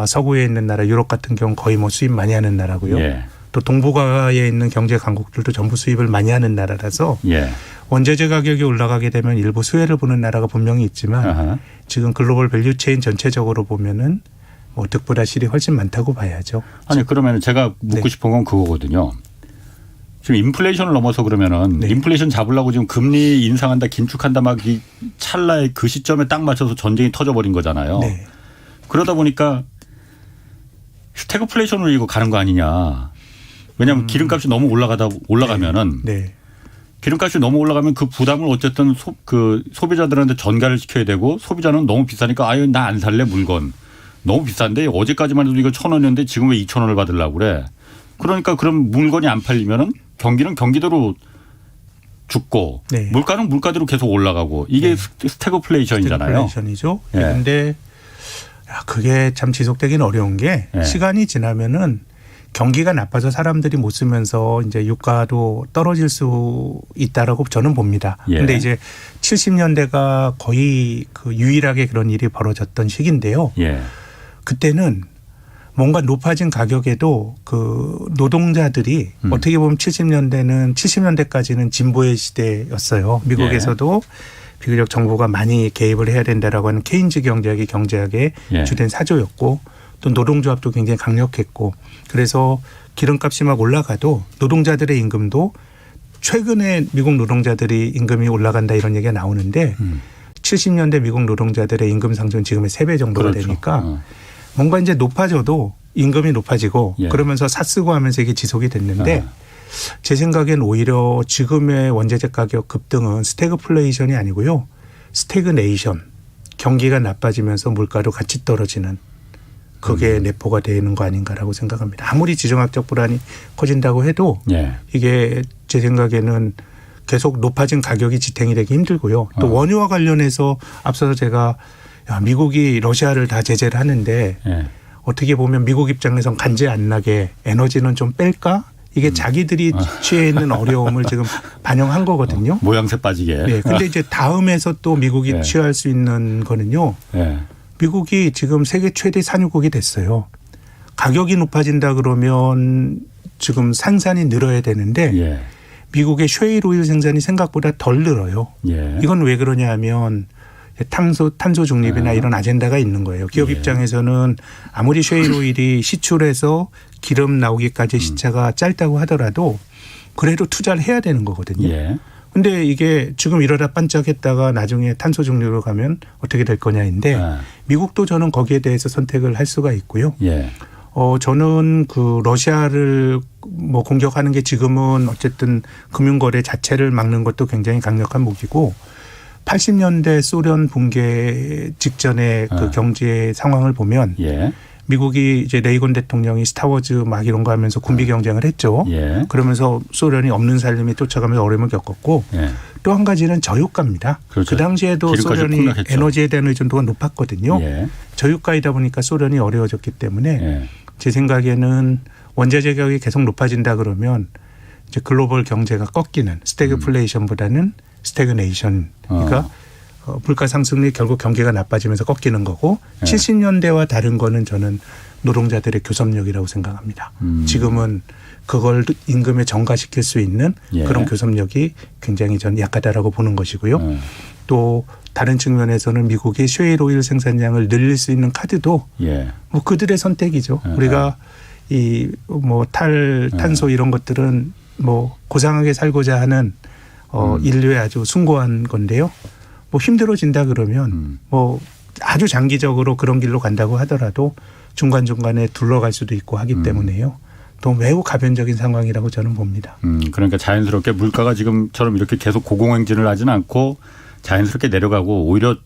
서구에 있는 나라 유럽 같은 경우 거의 뭐 수입 많이 하는 나라고요. 예. 또 동북아에 있는 경제 강국들도 전부 수입을 많이 하는 나라라서 예. 원재재 가격이 올라가게 되면 일부 수혜를 보는 나라가 분명히 있지만 아하. 지금 글로벌 밸류체인 전체적으로 보면은 뭐 득보다 실이 훨씬 많다고 봐야죠. 아니 그러면 제가 묻고 네. 싶은 건 그거거든요. 지금 인플레이션을 넘어서 그러면은 네. 인플레이션 잡으려고 지금 금리 인상한다 긴축한다 막 이 찰나에 그 시점에 딱 맞춰서 전쟁이 터져버린 거잖아요. 네. 그러다 보니까 스태그플레이션으로 이거 가는 거 아니냐. 왜냐하면 기름값이 너무 올라가면은 네. 기름값이 너무 올라가면 그 부담을 어쨌든 소비자들한테 전가를 시켜야 되고 소비자는 너무 비싸니까 아유 나 안 살래 물건. 너무 비싼데 어제까지만 해도 이거 1,000원이었는데 지금 왜 2,000원을 받으려고 그래. 그러니까 그럼 물건이 안 팔리면은 경기는 경기대로 죽고 네. 물가는 물가대로 계속 올라가고 이게 스태그플레이션이잖아요. 스태그플레이션이죠. 예. 그런데 그게 참 지속되긴 어려운 게 예. 시간이 지나면은 경기가 나빠서 사람들이 못 쓰면서 이제 유가도 떨어질 수 있다라고 저는 봅니다. 그런데 예. 이제 70년대가 거의 그 유일하게 그런 일이 벌어졌던 시기인데요. 예. 그때는 뭔가 높아진 가격에도 그 노동자들이 어떻게 보면 70년대까지는 진보의 시대였어요. 미국에서도 비교적 정부가 많이 개입을 해야 된다라고 하는 케인즈 경제학이 경제학의 예. 주된 사조였고 또 노동조합도 굉장히 강력했고 그래서 기름값이 막 올라가도 노동자들의 임금도 최근에 미국 노동자들이 임금이 올라간다 이런 얘기가 나오는데 70년대 미국 노동자들의 임금 상승은 지금의 3배 정도가 그렇죠. 되니까 뭔가 이제 높아져도 임금이 높아지고 예. 그러면서 사쓰고 하면서 이게 지속이 됐는데 제 생각엔 오히려 지금의 원재재 가격 급등은 스태그플레이션이 아니고요. 스태그네이션. 경기가 나빠지면서 물가도 같이 떨어지는 그게 내포가 되는 거 아닌가라고 생각합니다. 아무리 지정학적 불안이 커진다고 해도 예. 이게 제 생각에는 계속 높아진 가격이 지탱이 되기 힘들고요. 또 원유와 관련해서 앞서서 제가 미국이 러시아를 다 제재를 하는데 예. 어떻게 보면 미국 입장에선 간제 안 나게 에너지는 좀 뺄까? 이게 자기들이 취해 있는 어려움을 지금 반영한 거거든요. 모양새 빠지게. 네. 근데 이제 다음에서 또 미국이 예. 취할 수 있는 거는요. 예. 미국이 지금 세계 최대 산유국이 됐어요. 가격이 높아진다 그러면 지금 생산이 늘어야 되는데 예. 미국의 쉐일 오일 생산이 생각보다 덜 늘어요. 예. 이건 왜 그러냐 하면 탄소 중립이나 이런 아젠다가 있는 거예요. 기업 예. 입장에서는 아무리 쉐일 오일이 시출해서 기름 나오기까지 시차가 짧다고 하더라도 그래도 투자를 해야 되는 거거든요. 근데 이게 지금 이러다 반짝했다가 나중에 탄소 중립으로 가면 어떻게 될 거냐인데 미국도 저는 거기에 대해서 선택을 할 수가 있고요. 저는 그 러시아를 뭐 공격하는 게 지금은 어쨌든 금융거래 자체를 막는 것도 굉장히 강력한 무기고 80년대 소련 붕괴 직전의 그 경제 상황을 보면 미국이 이제 레이건 대통령이 스타워즈 막 이런 거 하면서 군비 경쟁을 했죠. 그러면서 소련이 없는 살림에 쫓아가면서 어려움을 겪었고 또 한 가지는 저유가입니다. 그렇죠. 그 당시에도 소련이 폭락했죠. 에너지에 대한 의존도가 높았거든요. 저유가이다 보니까 소련이 어려워졌기 때문에 제 생각에는 원자재 가격이 계속 높아진다 그러면 이제 글로벌 경제가 꺾이는 스태그플레이션보다는 스태그네이션 그러니까 물가 상승이 결국 경기가 나빠지면서 꺾이는 거고 70년대와 다른 거는 저는 노동자들의 교섭력이라고 생각합니다. 지금은 그걸 임금에 전가시킬 수 있는 그런 교섭력이 굉장히 저는 약하다라고 보는 것이고요. 또 다른 측면에서는 미국이 셰일 오일 생산량을 늘릴 수 있는 카드도 뭐 그들의 선택이죠. 우리가 이 뭐 탄소 이런 것들은 뭐 고상하게 살고자 하는 인류의 아주 숭고한 건데요. 뭐 힘들어진다 그러면 뭐 아주 장기적으로 그런 길로 간다고 하더라도 중간중간에 둘러갈 수도 있고 하기 때문에요. 또 매우 가변적인 상황이라고 저는 봅니다. 그러니까 자연스럽게 물가가 지금처럼 이렇게 계속 고공행진을 하진 않고 자연스럽게 내려가고 오히려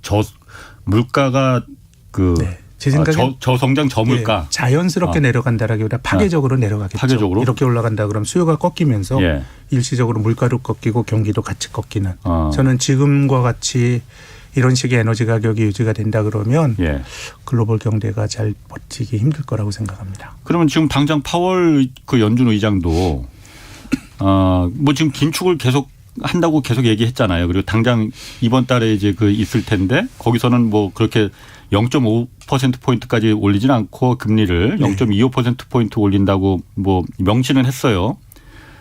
물가가 그 제 생각에 저성장 저물가 자연스럽게 내려간다라기보다 파괴적으로 내려가겠죠. 파괴적으로? 이렇게 올라간다 그러면 수요가 꺾이면서 일시적으로 물가도 꺾이고 경기도 같이 꺾이는. 저는 지금과 같이 이런 식의 에너지 가격이 유지가 된다 그러면 글로벌 경제가 잘 버티기 힘들 거라고 생각합니다. 그러면 지금 당장 파월 그 연준 의장도 뭐 지금 긴축을 계속 한다고 계속 얘기했잖아요. 그리고 당장 이번 달에 이제 그 있을 텐데 거기서는 뭐 그렇게 0.5%포인트까지 올리진 않고 금리를 0.25%포인트 올린다고 뭐 명시는 했어요.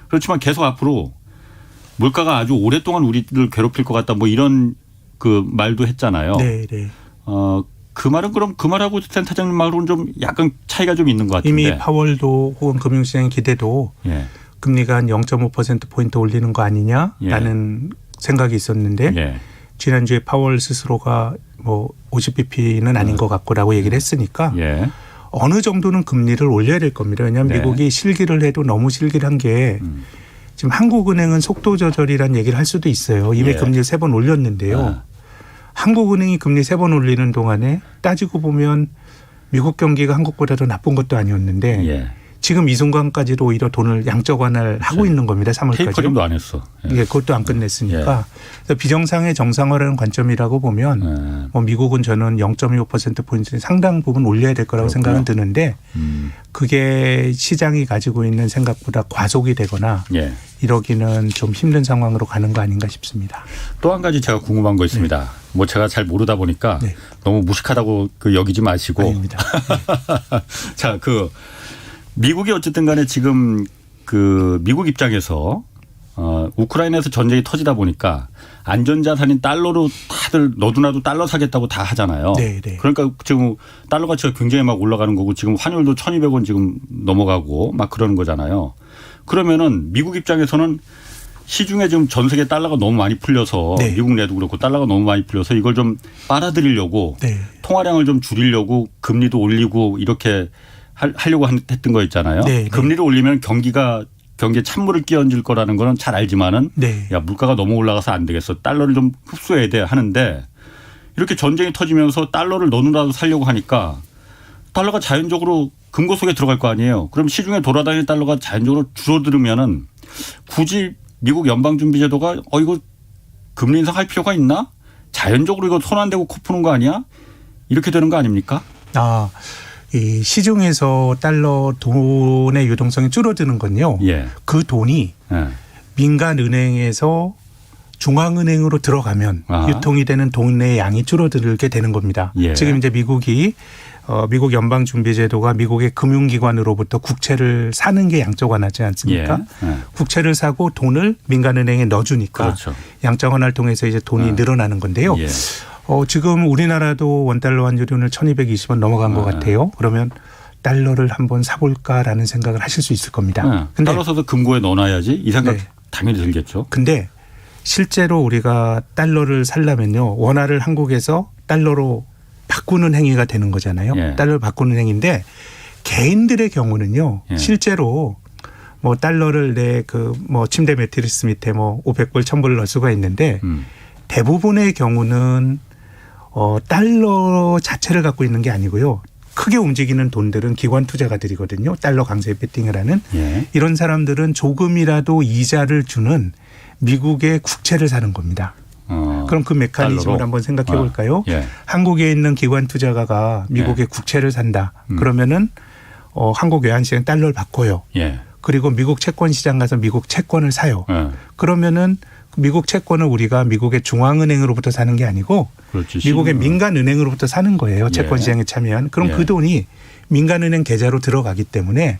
그렇지만 계속 앞으로 물가가 아주 오랫동안 우리를 괴롭힐 것 같다 뭐 이런 그 말도 했잖아요. 그 말은 그럼 그 말하고 센터장님 말하고는 좀 약간 차이가 좀 있는 것 같은데. 이미 파월도 혹은 금융시장 기대도 금리가 한 0.5%포인트 올리는 거 아니냐라는 생각이 있었는데 지난주에 파월 스스로가 뭐 50bp는 아닌 것 같고라고 얘기를 했으니까 어느 정도는 금리를 올려야 될 겁니다. 왜냐하면 미국이 실기를 해도 너무 실기를 한 게 지금 한국은행은 속도 조절이라는 얘기를 할 수도 있어요. 이미 금리를 3번 올렸는데요. 한국은행이 금리 3번 올리는 동안에 따지고 보면 미국 경기가 한국보다 더 나쁜 것도 아니었는데 지금 이 순간까지도 오히려 돈을 양적 완화를 하고 있는 겁니다. 3월까지. 테이퍼링도 안 했어. 그것도 안 끝냈으니까. 그래서 비정상의 정상화라는 관점이라고 보면 뭐 미국은 저는 0.25%포인트 상당 부분 올려야 될 거라고 생각은 드는데 그게 시장이 가지고 있는 생각보다 과속이 되거나 이러기는 좀 힘든 상황으로 가는 거 아닌가 싶습니다. 또 한 가지 제가 궁금한 거 있습니다. 뭐 제가 잘 모르다 보니까 너무 무식하다고 그 여기지 마시고. 아닙니다. 자, 미국이 어쨌든 간에 지금 그 미국 입장에서 우크라이나에서 전쟁이 터지다 보니까 안전자산인 달러로 다들 너도나도 달러 사겠다고 다 하잖아요. 그러니까 지금 달러 가치가 굉장히 막 올라가는 거고 지금 환율도 1,200원 지금 넘어가고 막 그러는 거잖아요. 그러면은 미국 입장에서는 시중에 지금 전 세계 달러가 너무 많이 풀려서 미국 내도 그렇고 달러가 너무 많이 풀려서 이걸 좀 빨아들이려고 통화량을 좀 줄이려고 금리도 올리고 이렇게 하려고 했던 거 있잖아요. 금리를 올리면 경기에 찬물을 끼얹을 거라는 거는 잘 알지만은 야 물가가 너무 올라가서 안 되겠어. 달러를 좀 흡수해야 돼 하는데 이렇게 전쟁이 터지면서 달러를 너무나도 살려고 하니까 달러가 자연적으로 금고 속에 들어갈 거 아니에요. 그럼 시중에 돌아다니는 달러가 자연적으로 줄어들으면은 굳이 미국 연방준비제도가 이거 금리 인상할 필요가 있나? 자연적으로 이거 손 안 대고 코 푸는 거 아니야? 이렇게 되는 거 아닙니까? 이 시중에서 달러 돈의 유동성이 줄어드는 건요. 그 돈이 민간 은행에서 중앙은행으로 들어가면 유통이 되는 돈의 양이 줄어들게 되는 겁니다. 지금 이제 미국 연방준비제도가 미국의 금융기관으로부터 국채를 사는 게 양적 완화지 않습니까? 국채를 사고 돈을 민간은행에 넣어주니까 양적 완화를 통해서 이제 돈이 늘어나는 건데요. 지금 우리나라도 원달러 환율이 오늘 1,220원 넘어간 것 같아요. 그러면 달러를 한번 사볼까라는 생각을 하실 수 있을 겁니다. 근데 달러 사서 금고에 넣어놔야지 이 생각 네. 당연히 들겠죠. 근데 실제로 우리가 달러를 살려면요. 원화를 한국에서 달러로 바꾸는 행위가 되는 거잖아요. 예. 달러를 바꾸는 행위인데 개인들의 경우는요. 예. 실제로 뭐 달러를 내 그 뭐 침대 매트리스 밑에 뭐 500불, 1000불을 넣을 수가 있는데 대부분의 경우는 달러 자체를 갖고 있는 게 아니고요. 크게 움직이는 돈들은 기관 투자가들이거든요. 달러 강세 베팅을 하는. 예. 이런 사람들은 조금이라도 이자를 주는 미국의 국채를 사는 겁니다. 그럼 그 메커니즘을 달러로? 한번 생각해 볼까요? 예. 한국에 있는 기관 투자가가 미국의 국채를 산다. 그러면은 한국 외환시장 달러를 바꿔요. 예. 그리고 미국 채권 시장 가서 미국 채권을 사요. 예. 그러면은 미국 채권을 우리가 미국의 중앙은행으로부터 사는 게 아니고 그렇지. 미국의 민간은행으로부터 사는 거예요. 채권 예. 시장에 참여한. 그럼 예. 그 돈이 민간은행 계좌로 들어가기 때문에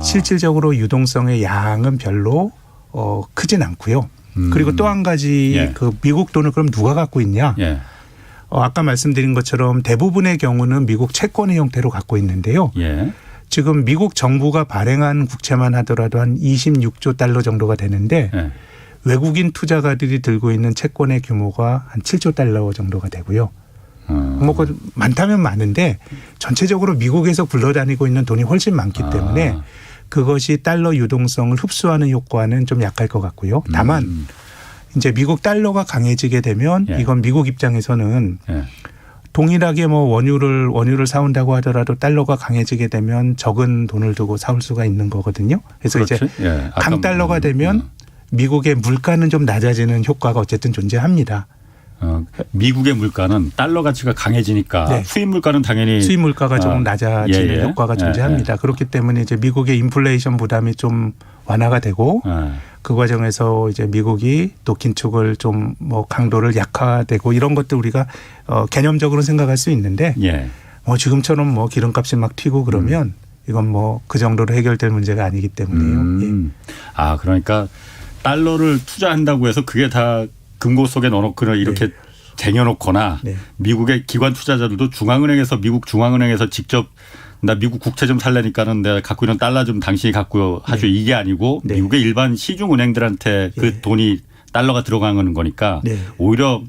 실질적으로 유동성의 양은 별로 크진 않고요. 그리고 또 한 가지 예. 그 미국 돈을 그럼 누가 갖고 있냐? 예. 아까 말씀드린 것처럼 대부분의 경우는 미국 채권의 형태로 갖고 있는데요. 예. 지금 미국 정부가 발행한 국채만 하더라도 한 26조 달러 정도가 되는데 예. 외국인 투자가들이 들고 있는 채권의 규모가 한 7조 달러 정도가 되고요. 뭐 많다면 많은데 전체적으로 미국에서 굴러다니고 있는 돈이 훨씬 많기 때문에 그것이 달러 유동성을 흡수하는 효과는 좀 약할 것 같고요. 다만 이제 미국 달러가 강해지게 되면 예. 이건 미국 입장에서는 예. 동일하게 뭐 원유를 사온다고 하더라도 달러가 강해지게 되면 적은 돈을 두고 사올 수가 있는 거거든요. 그래서 그렇지? 이제 예. 강달러가 되면 미국의 물가는 좀 낮아지는 효과가 어쨌든 존재합니다. 미국의 물가는 달러 가치가 강해지니까 네. 수입 물가는 당연히 수입 물가가 조금 낮아지는 예. 효과가 존재합니다. 그렇기 때문에 이제 미국의 인플레이션 부담이 좀 완화가 되고 그 과정에서 이제 미국이 또 긴축을 좀 뭐 강도를 약화되고 이런 것들 우리가 개념적으로 생각할 수 있는데 예. 뭐 지금처럼 뭐 기름값이 막 튀고 그러면 이건 뭐 그 정도로 해결될 문제가 아니기 때문에요. 예. 그러니까 달러를 투자한다고 해서 그게 다 금고 속에 넣어놓고 이렇게 네. 쟁여놓거나 네. 미국의 기관 투자자들도 미국 중앙은행에서 직접 나 미국 국채 좀 살려니까는 내가 갖고 있는 달러 좀 당신이 갖고 하죠. 네. 이게 아니고 네. 미국의 일반 시중은행들한테 그 예. 돈이 달러가 들어가는 거니까 네. 오히려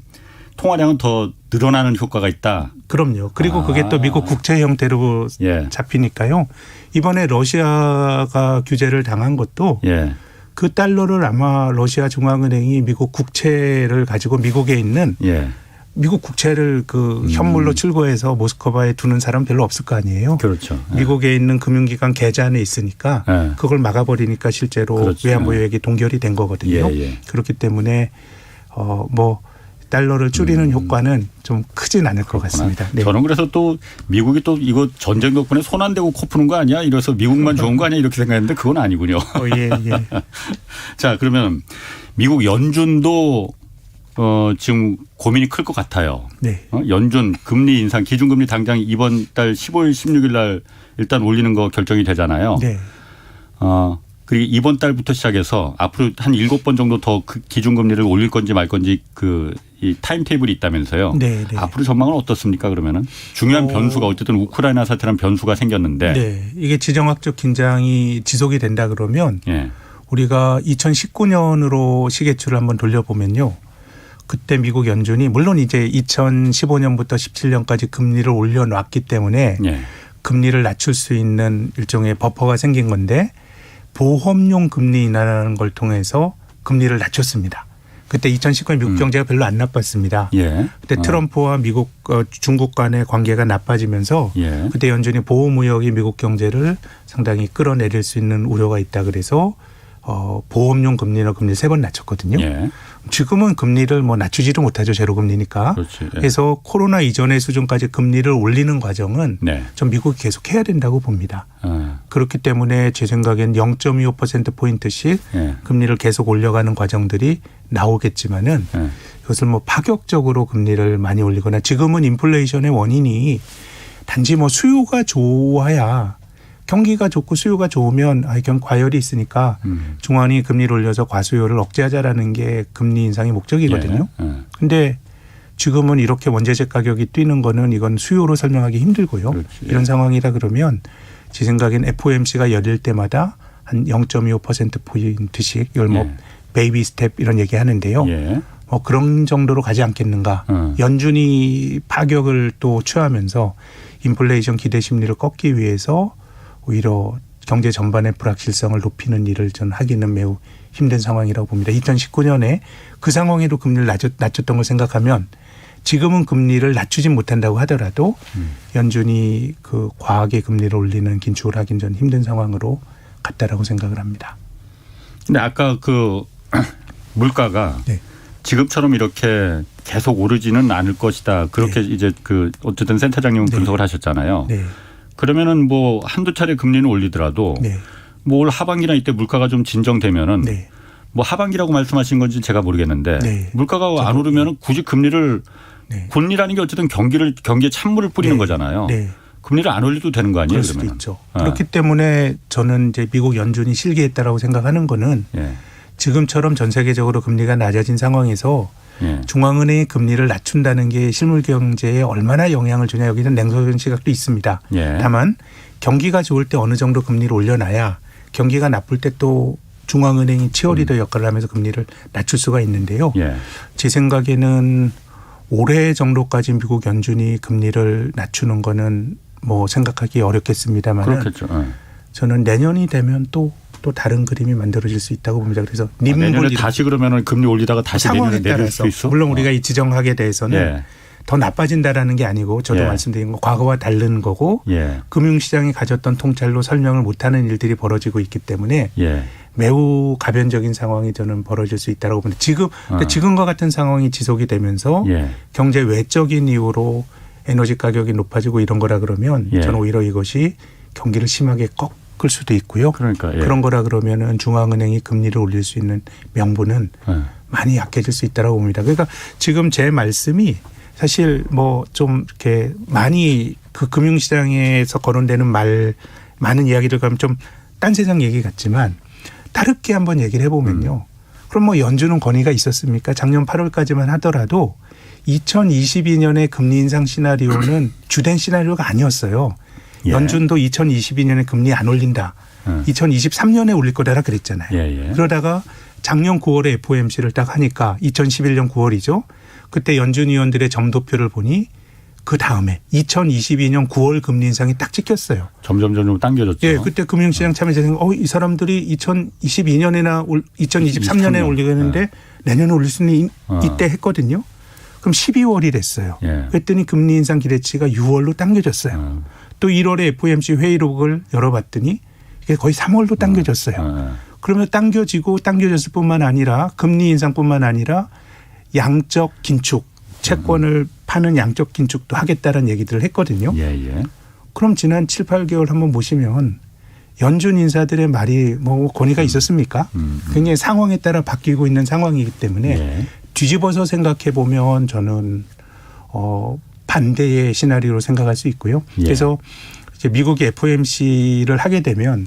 통화량은 더 늘어나는 효과가 있다. 그럼요. 그리고 그게 또 미국 국채 형태로 예. 잡히니까요. 이번에 러시아가 규제를 당한 것도 예. 그 달러를 아마 러시아 중앙은행이 미국 국채를 가지고 미국에 있는 예. 미국 국채를 그 현물로 출고해서 모스크바에 두는 사람 별로 없을 거 아니에요. 그렇죠. 예. 미국에 있는 금융기관 계좌 안에 있으니까 예. 그걸 막아버리니까 실제로 그렇죠. 외환보유액이 동결이 된 거거든요. 예. 그렇기 때문에 뭐 달러를 줄이는 효과는 좀 크진 않을 것 같습니다. 네. 저는 그래서 또 미국이 또 이거 전쟁 덕분에 손 안 대고 코 푸는 거 아니야? 이래서 미국만 좋은 거 아니야? 이렇게 생각했는데 그건 아니군요. 예. 자, 그러면 미국 연준도 지금 고민이 클 것 같아요. 네. 연준 금리 인상, 기준금리 당장 이번 달 15일, 16일 날 일단 올리는 거 결정이 되잖아요. 네. 그리고 이번 달부터 시작해서 앞으로 한 7번 정도 더 그 기준금리를 올릴 건지 말 건지 이 타임테이블이 있다면서요. 네. 앞으로 전망은 어떻습니까? 그러면은 중요한 변수가 어쨌든 우크라이나 사태라는 변수가 생겼는데. 네. 이게 지정학적 긴장이 지속이 된다 그러면 예. 우리가 2019년으로 시계추를 한번 돌려보면요. 그때 미국 연준이 물론 이제 2015년부터 17년까지 금리를 올려놨기 때문에 예. 금리를 낮출 수 있는 일종의 버퍼가 생긴 건데 보험용 금리 인하라는 걸 통해서 금리를 낮췄습니다. 그때 2019년 미국 경제가 별로 안 나빴습니다. 예. 그때 트럼프와 미국 중국 간의 관계가 나빠지면서 예. 그때 연준이 보호무역이 미국 경제를 상당히 끌어내릴 수 있는 우려가 있다 그래서 보험용 금리나 금리를 3번 낮췄거든요. 예. 지금은 금리를 뭐 낮추지도 못하죠. 제로금리니까. 그렇지. 예. 그래서 코로나 이전의 수준까지 금리를 올리는 과정은 네. 좀 미국이 계속 해야 된다고 봅니다. 아. 그렇기 때문에 제 생각엔 0.25%포인트씩 예. 금리를 계속 올려가는 과정들이 나오겠지만은 예. 이것을 뭐 파격적으로 금리를 많이 올리거나 지금은 인플레이션의 원인이 단지 뭐 수요가 좋아야 경기가 좋고 수요가 좋으면 이건 과열이 있으니까 중앙이 금리를 올려서 과수요를 억제하자라는 게 금리 인상의 목적이거든요. 그런데 지금은 이렇게 원재재 가격이 뛰는 거는 이건 수요로 설명하기 힘들고요. 그렇지. 이런 상황이라 그러면 제 생각엔 FOMC가 열릴 때마다 한 0.25%포인트씩 이걸 뭐 베이비 스텝 이런 얘기 하는데요. 예. 뭐 그런 정도로 가지 않겠는가. 연준이 파격을 또 취하면서 인플레이션 기대 심리를 꺾기 위해서 오히려 경제 전반의 불확실성을 높이는 일을 저는 하기는 매우 힘든 상황이라고 봅니다. 2019년에 그 상황에도 금리를 낮췄던 걸 생각하면 지금은 금리를 낮추진 못한다고 하더라도 연준이 그 과하게 금리를 올리는 긴축을 하긴 전 힘든 상황으로 갔다라고 생각을 합니다. 근데 아까 그 물가가 네. 지금처럼 이렇게 계속 오르지는 않을 것이다. 그렇게 네. 이제 그 어쨌든 센터장님은 네. 분석을 하셨잖아요. 네. 그러면은 뭐 한두 차례 금리는 올리더라도 네. 뭐 올 하반기나 이때 물가가 좀 진정되면은 네. 뭐 하반기라고 말씀하신 건지 제가 모르겠는데 네. 물가가 안 오르면은 굳이 금리를 네. 금리라는 게 어쨌든 경기에 찬물을 뿌리는 네. 거잖아요. 네. 금리를 안 올려도 되는 거 아니에요? 그럴 수도 그러면 있죠. 그렇기 때문에 저는 이제 미국 연준이 실기했다라고 생각하는 거는 예. 지금처럼 전 세계적으로 금리가 낮아진 상황에서 예. 중앙은행이 금리를 낮춘다는 게 실물 경제에 얼마나 영향을 주냐 여기는 냉소적인 시각도 있습니다. 예. 다만 경기가 좋을 때 어느 정도 금리를 올려놔야 경기가 나쁠 때 또 중앙은행이 치어리더 역할을 하면서 금리를 낮출 수가 있는데요. 예. 제 생각에는 올해 정도까지 미국 연준이 금리를 낮추는 거는 뭐 생각하기 어렵겠습니다만 그렇겠죠. 예. 저는 내년이 되면 또 다른 그림이 만들어질 수 있다고 봅니다. 그래서 내년에 다시 그러면은 금리 올리다가 다시 상황에 내년에 내릴 수 따라서 있어? 물론 우리가 이 지정하게 대해서는 예. 더 나빠진다라는 게 아니고 저도 예. 말씀드린 거 과거와 다른 거고 예. 금융시장이 가졌던 통찰로 설명을 못하는 일들이 벌어지고 있기 때문에 예. 매우 가변적인 상황이 저는 벌어질 수 있다고 봅니다. 그러니까 지금과 같은 상황이 지속이 되면서 예. 경제 외적인 이유로 에너지 가격이 높아지고 이런 거라 그러면 예. 저는 오히려 이것이 경기를 심하게 꺾을 수도 있고요. 그러니까 예. 그런 거라 그러면은 중앙은행이 금리를 올릴 수 있는 명분은 예. 많이 약해질 수 있다고 봅니다. 그러니까 지금 제 말씀이 사실 뭐 좀 이렇게 많이 그 금융시장에서 거론되는 많은 이야기를 그럼 좀 딴 세상 얘기 같지만 다르게 한번 얘기를 해보면요. 그럼 뭐 연준은 권위가 있었습니까? 작년 8월까지만 하더라도 2022년의 금리 인상 시나리오는 주된 시나리오가 아니었어요. 예. 연준도 2022년에 금리 안 올린다. 2023년에 올릴 거라 그랬잖아요. 예. 그러다가 작년 9월에 FOMC를 딱 하니까 2011년 9월이죠. 그때 연준 위원들의 점도표를 보니 그 다음에 2022년 9월 금리 인상이 딱 찍혔어요. 점점 당겨졌죠. 예, 그때 금융시장 참여자 생각, 이 사람들이 2022년에나 2023년에 올리겠는데 내년에 올릴 수는 이때 했거든요. 그럼 12월이 됐어요. 예. 그랬더니 금리 인상 기대치가 6월로 당겨졌어요. 또 1월에 FOMC 회의록을 열어봤더니 이게 거의 3월로 당겨졌어요. 그러면 당겨졌을 뿐만 아니라 금리 인상뿐만 아니라 양적 긴축, 채권을 파는 양적 긴축도 하겠다는 얘기들을 했거든요. 예. 그럼 지난 7, 8개월 한번 보시면 연준 인사들의 말이 뭐 권위가 있었습니까? 굉장히 상황에 따라 바뀌고 있는 상황이기 때문에 예. 뒤집어서 생각해 보면 저는 반대의 시나리오로 생각할 수 있고요. 예. 그래서 이제 미국이 FOMC를 하게 되면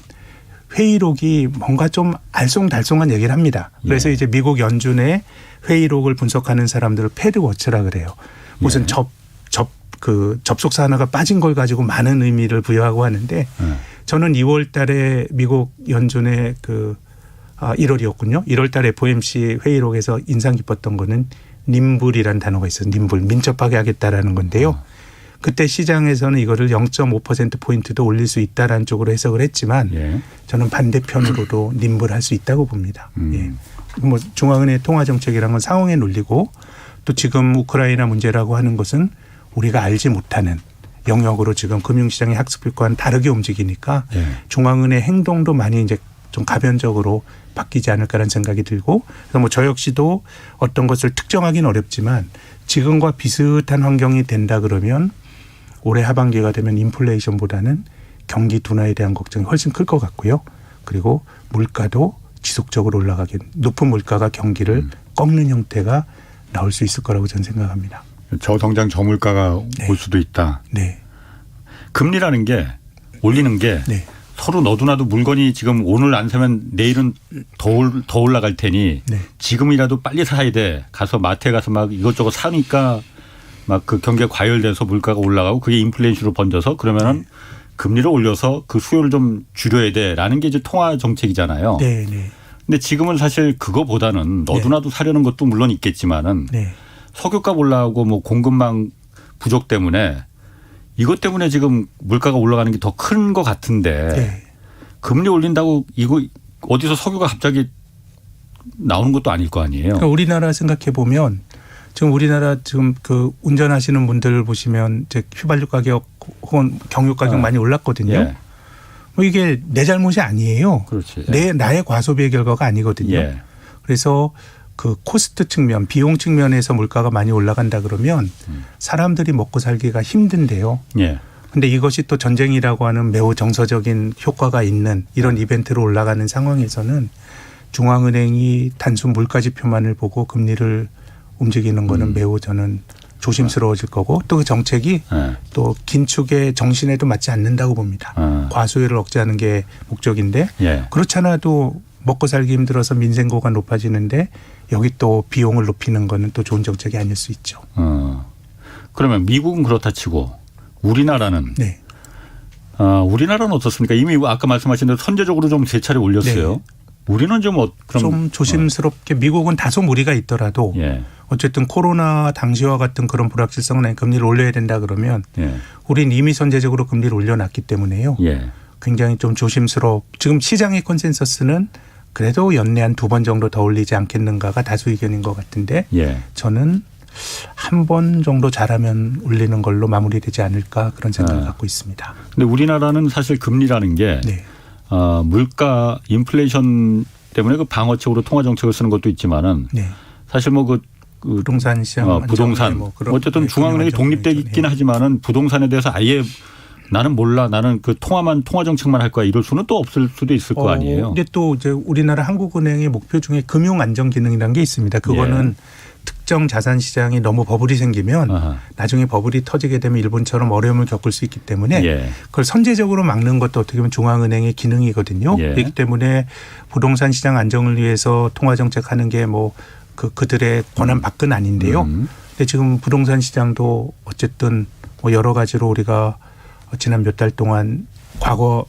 회의록이 뭔가 좀 알쏭달쏭한 얘기를 합니다. 그래서 예. 이제 미국 연준의 회의록을 분석하는 사람들을 패드워치라 그래요. 무슨 예. 접속사 하나가 빠진 걸 가지고 많은 의미를 부여하고 하는데 저는 2월 달에 미국 연준의 1월이었군요. 1월 달에 FOMC 회의록에서 인상 깊었던 거는 님블이라는 단어가 있어요. 님블. 민첩하게 하겠다라는 건데요. 그때 시장에서는 이거를 0.5%포인트도 올릴 수 있다라는 쪽으로 해석을 했지만 예. 저는 반대편으로도 님블할 수 있다고 봅니다. 예. 뭐 중앙은행 통화정책이라는 건 상황에 놀리고 또 지금 우크라이나 문제라고 하는 것은 우리가 알지 못하는 영역으로 지금 금융시장의 학습과는 다르게 움직이니까 예. 중앙은행 행동도 많이 이제 좀 가변적으로 바뀌지 않을까라는 생각이 들고 그래서 뭐 저 역시도 어떤 것을 특정하기는 어렵지만 지금과 비슷한 환경이 된다 그러면 올해 하반기가 되면 인플레이션보다는 경기 둔화에 대한 걱정이 훨씬 클 것 같고요. 그리고 물가도 지속적으로 올라가긴 높은 물가가 경기를 꺾는 형태가 나올 수 있을 거라고 저는 생각합니다. 저성장 저물가가 올 수도 있다. 네. 금리라는 게 올리는 게 네. 서로 너도나도 물건이 지금 오늘 안 사면 내일은 더 올라갈 테니 네. 지금이라도 빨리 사야 돼. 가서 마트에 가서 막 이것저것 사니까 막 그 경기가 과열돼서 물가가 올라가고 그게 인플레이션으로 번져서 그러면은 금리를 올려서 그 수요를 좀 줄여야 돼라는 게 이제 통화 정책이잖아요. 네, 네. 근데 지금은 사실 그거보다는 너도나도 사려는 것도 물론 있겠지만은 네. 석유값 올라가고 뭐 공급망 부족 때문에 이것 때문에 지금 물가가 올라가는 게 더 큰 것 같은데 네. 금리 올린다고 이거 어디서 석유가 갑자기 나오는 것도 아닐 거 아니에요. 그러니까 우리나라 생각해 보면 지금 우리나라 지금 그 운전하시는 분들 보시면 이제 휘발유 가격 혹은 경유 가격 많이 올랐거든요. 예. 뭐 이게 내 잘못이 아니에요. 그렇지. 예. 나의 과소비의 결과가 아니거든요. 예. 그래서 그 코스트 측면, 비용 측면에서 물가가 많이 올라간다 그러면 사람들이 먹고 살기가 힘든데요. 예. 근데 이것이 또 전쟁이라고 하는 매우 정서적인 효과가 있는 이런 이벤트로 올라가는 상황에서는 중앙은행이 단순 물가지표만을 보고 금리를 움직이는 거는 매우 저는 조심스러워질 거고 또 그 정책이 또 긴축의 정신에도 맞지 않는다고 봅니다. 과소비를 억제하는 게 목적인데 예. 그렇잖아도 먹고 살기 힘들어서 민생고가 높아지는데 여기 또 비용을 높이는 거는 또 좋은 정책이 아닐 수 있죠. 그러면 미국은 그렇다 치고 우리나라는 네. 우리나라는 어떻습니까? 이미 아까 말씀하신 대로 선제적으로 좀 세 차례 올렸어요. 네. 우리는 좀 그럼 좀 조심스럽게 미국은 다소 무리가 있더라도 예. 어쨌든 코로나 당시와 같은 그런 불확실성은 금리를 올려야 된다 그러면 예. 우린 이미 선제적으로 금리를 올려놨기 때문에요. 예. 굉장히 좀 지금 시장의 컨센서스는 그래도 연내 한 2번 정도 더 올리지 않겠는가가 다수 의견인 것 같은데 예. 저는 한 번 정도 잘하면 올리는 걸로 마무리되지 않을까 그런 생각을 갖고 있습니다. 근데 우리나라는 사실 금리라는 게 네. 물가 인플레이션 때문에 그 방어책으로 통화 정책을 쓰는 것도 있지만은 네. 사실 뭐 그 부동산 시장 부동산 뭐 그런 어쨌든 중앙은행이 독립돼 있긴 하지만은 부동산에 대해서 아예 나는 몰라 나는 그 통화 정책만 할 거야 이럴 수는 또 없을 수도 있을 거 아니에요. 근데 또 이제 우리나라 한국은행의 목표 중에 금융 안정 기능이라는 게 있습니다. 그거는 특정 자산 시장이 너무 버블이 생기면 나중에 버블이 터지게 되면 일본처럼 어려움을 겪을 수 있기 때문에 그걸 선제적으로 막는 것도 어떻게 보면 중앙은행의 기능이거든요. 그렇기 때문에 부동산 시장 안정을 위해서 통화 정책하는 게 뭐 그들의 권한 밖은 아닌데요. 근데 지금 부동산 시장도 어쨌든 뭐 여러 가지로 우리가 지난 몇 달 동안 과거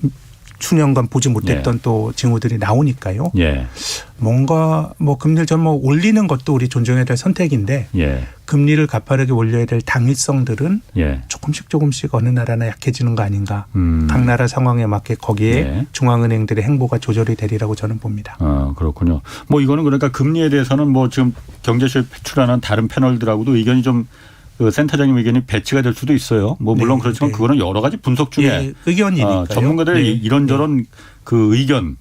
수년간 보지 못했던 또 징후들이 나오니까요. 뭔가 뭐 금리를 좀 뭐 올리는 것도 우리 존중해야 될 선택인데 금리를 가파르게 올려야 될 당위성들은 조금씩 어느 나라나 약해지는 거 아닌가. 각 나라 상황에 맞게 거기에 중앙은행들의 행보가 조절이 되리라고 저는 봅니다. 그렇군요. 뭐 이거는 그러니까 금리에 대해서는 뭐 지금 경제쇼에 배출하는 다른 패널들하고도 의견이 좀 그 센터장님 의견이 배치가 될 수도 있어요. 뭐 물론 그렇지만 그거는 여러 가지 분석 중에 의견이니까요. 전문가들의 이런저런 그 의견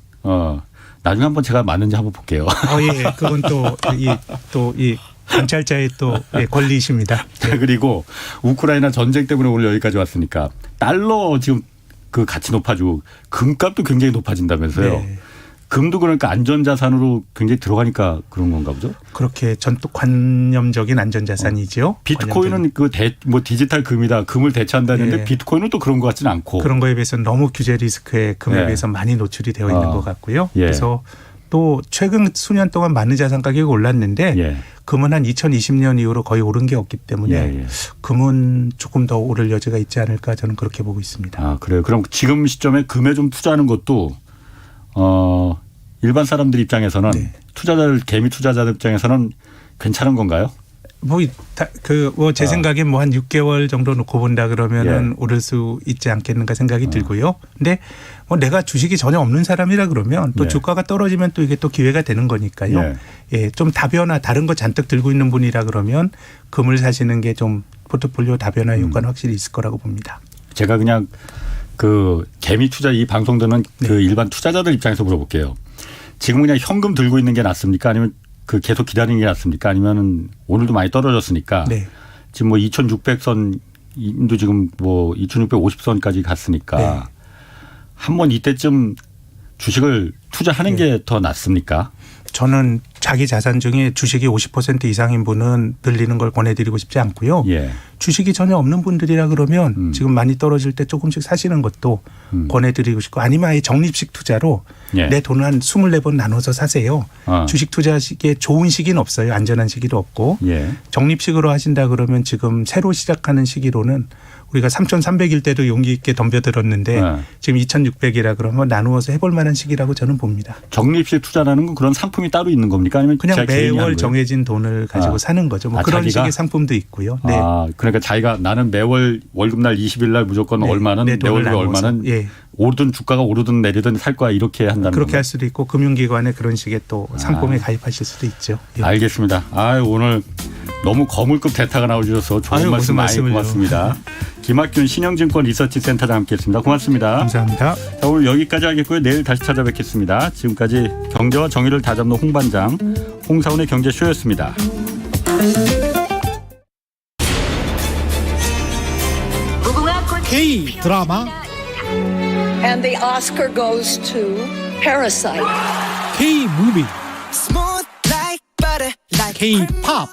나중에 한번 제가 맞는지 한번 볼게요. 예, 그건 또 이 관찰자의 또 권리이십니다. 자, 그리고 우크라이나 전쟁 때문에 오늘 여기까지 왔으니까 달러 지금 그 가치 높아지고 금값도 굉장히 높아진다면서요. 금도 그러니까 안전자산으로 굉장히 들어가니까 그런 건가 보죠? 그렇게 전통 관념적인 안전자산이죠. 비트코인은 뭐 디지털 금이다. 금을 대체한다는데 비트코인은 또 그런 것 같지는 않고. 그런 거에 비해서는 너무 규제 리스크에 금에 비해서 많이 노출이 되어 있는 것 같고요. 그래서 또 최근 수년 동안 많은 자산 가격이 올랐는데 금은 한 2020년 이후로 거의 오른 게 없기 때문에 금은 조금 더 오를 여지가 있지 않을까 저는 그렇게 보고 있습니다. 그래요. 그럼 지금 시점에 금에 좀 투자하는 것도 일반 사람들 입장에서는 개미 투자자들 입장에서는 괜찮은 건가요? 제 생각엔 뭐 한 6개월 정도 놓고 본다 그러면은 오를 수 있지 않겠는가 생각이 들고요. 근데 뭐 내가 주식이 전혀 없는 사람이라 그러면 또 주가가 떨어지면 또 이게 또 기회가 되는 거니까요. 좀 다변화 다른 거 잔뜩 들고 있는 분이라 그러면 금을 사시는 게 좀 포트폴리오 다변화 효과는 확실히 있을 거라고 봅니다. 제가 그냥 그 개미 투자 이 방송 듣는 그 일반 투자자들 입장에서 물어볼게요. 지금 그냥 현금 들고 있는 게 낫습니까? 아니면 그 계속 기다리는 게 낫습니까? 아니면 오늘도 많이 떨어졌으니까 지금 뭐 2600선도 지금 뭐 2650선까지 갔으니까 한번 이때쯤 주식을 투자하는 게 더 낫습니까? 저는 자기 자산 중에 주식이 50% 이상인 분은 늘리는 걸 권해드리고 싶지 않고요. 주식이 전혀 없는 분들이라 그러면 지금 많이 떨어질 때 조금씩 사시는 것도 권해드리고 싶고 아니면 아예 적립식 투자로 내 돈을 한 24번 나눠서 사세요. 주식 투자식에 좋은 시기는 없어요. 안전한 시기도 없고 적립식으로 하신다 그러면 지금 새로 시작하는 시기로는 우리가 3,300일 때도 용기 있게 덤벼들었는데 네. 지금 2,600이라 그러면 나누어서 해볼 만한 시기라고 저는 봅니다. 적립식 투자라는 건 그런 상품이 따로 있는 겁니까? 아니면 그냥 제가 개인이 하는 매월 거예요? 정해진 돈을 가지고 사는 거죠. 뭐 그런 자기가? 식의 상품도 있고요. 네. 그러니까 자기가 나는 매월 월급날 20일 날 무조건 네. 얼마는 내 내 돈을 월급이 나누어서. 얼마는 예. 오르든 주가가 오르든 내리든 살 거야 이렇게 한다는 그렇게 건가요? 할 수도 있고 금융기관에 그런 식의 또 상품에 가입하실 수도 있죠. 예. 알겠습니다. 오늘 너무 거물급 대타가 나와주셔서 좋은 아유, 말씀 무슨 많이 말씀을요. 고맙습니다. 김학균 신영증권 리서치센터장 함께했습니다. 고맙습니다. 감사합니다. 자, 오늘 여기까지 하겠고요. 내일 다시 찾아뵙겠습니다. 지금까지 경제와 정의를 다잡는 홍반장 홍사원의 경제쇼였습니다. K 드라마 And the Oscar goes to Parasite. K 무비 Smooth like butter, like K 팝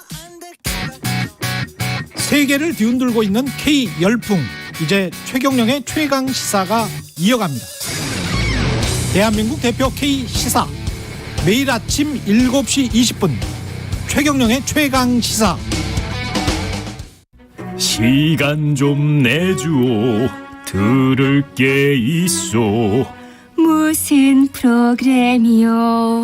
세계를 뒤흔들고 있는 K 열풍 이제 최경영의 최강 시사가 이어갑니다. 대한민국 대표 K 시사 매일 아침 7시 20분 최경영의 최강 시사. 시간 좀 내주오 들을 게 있어 무슨 프로그램이요?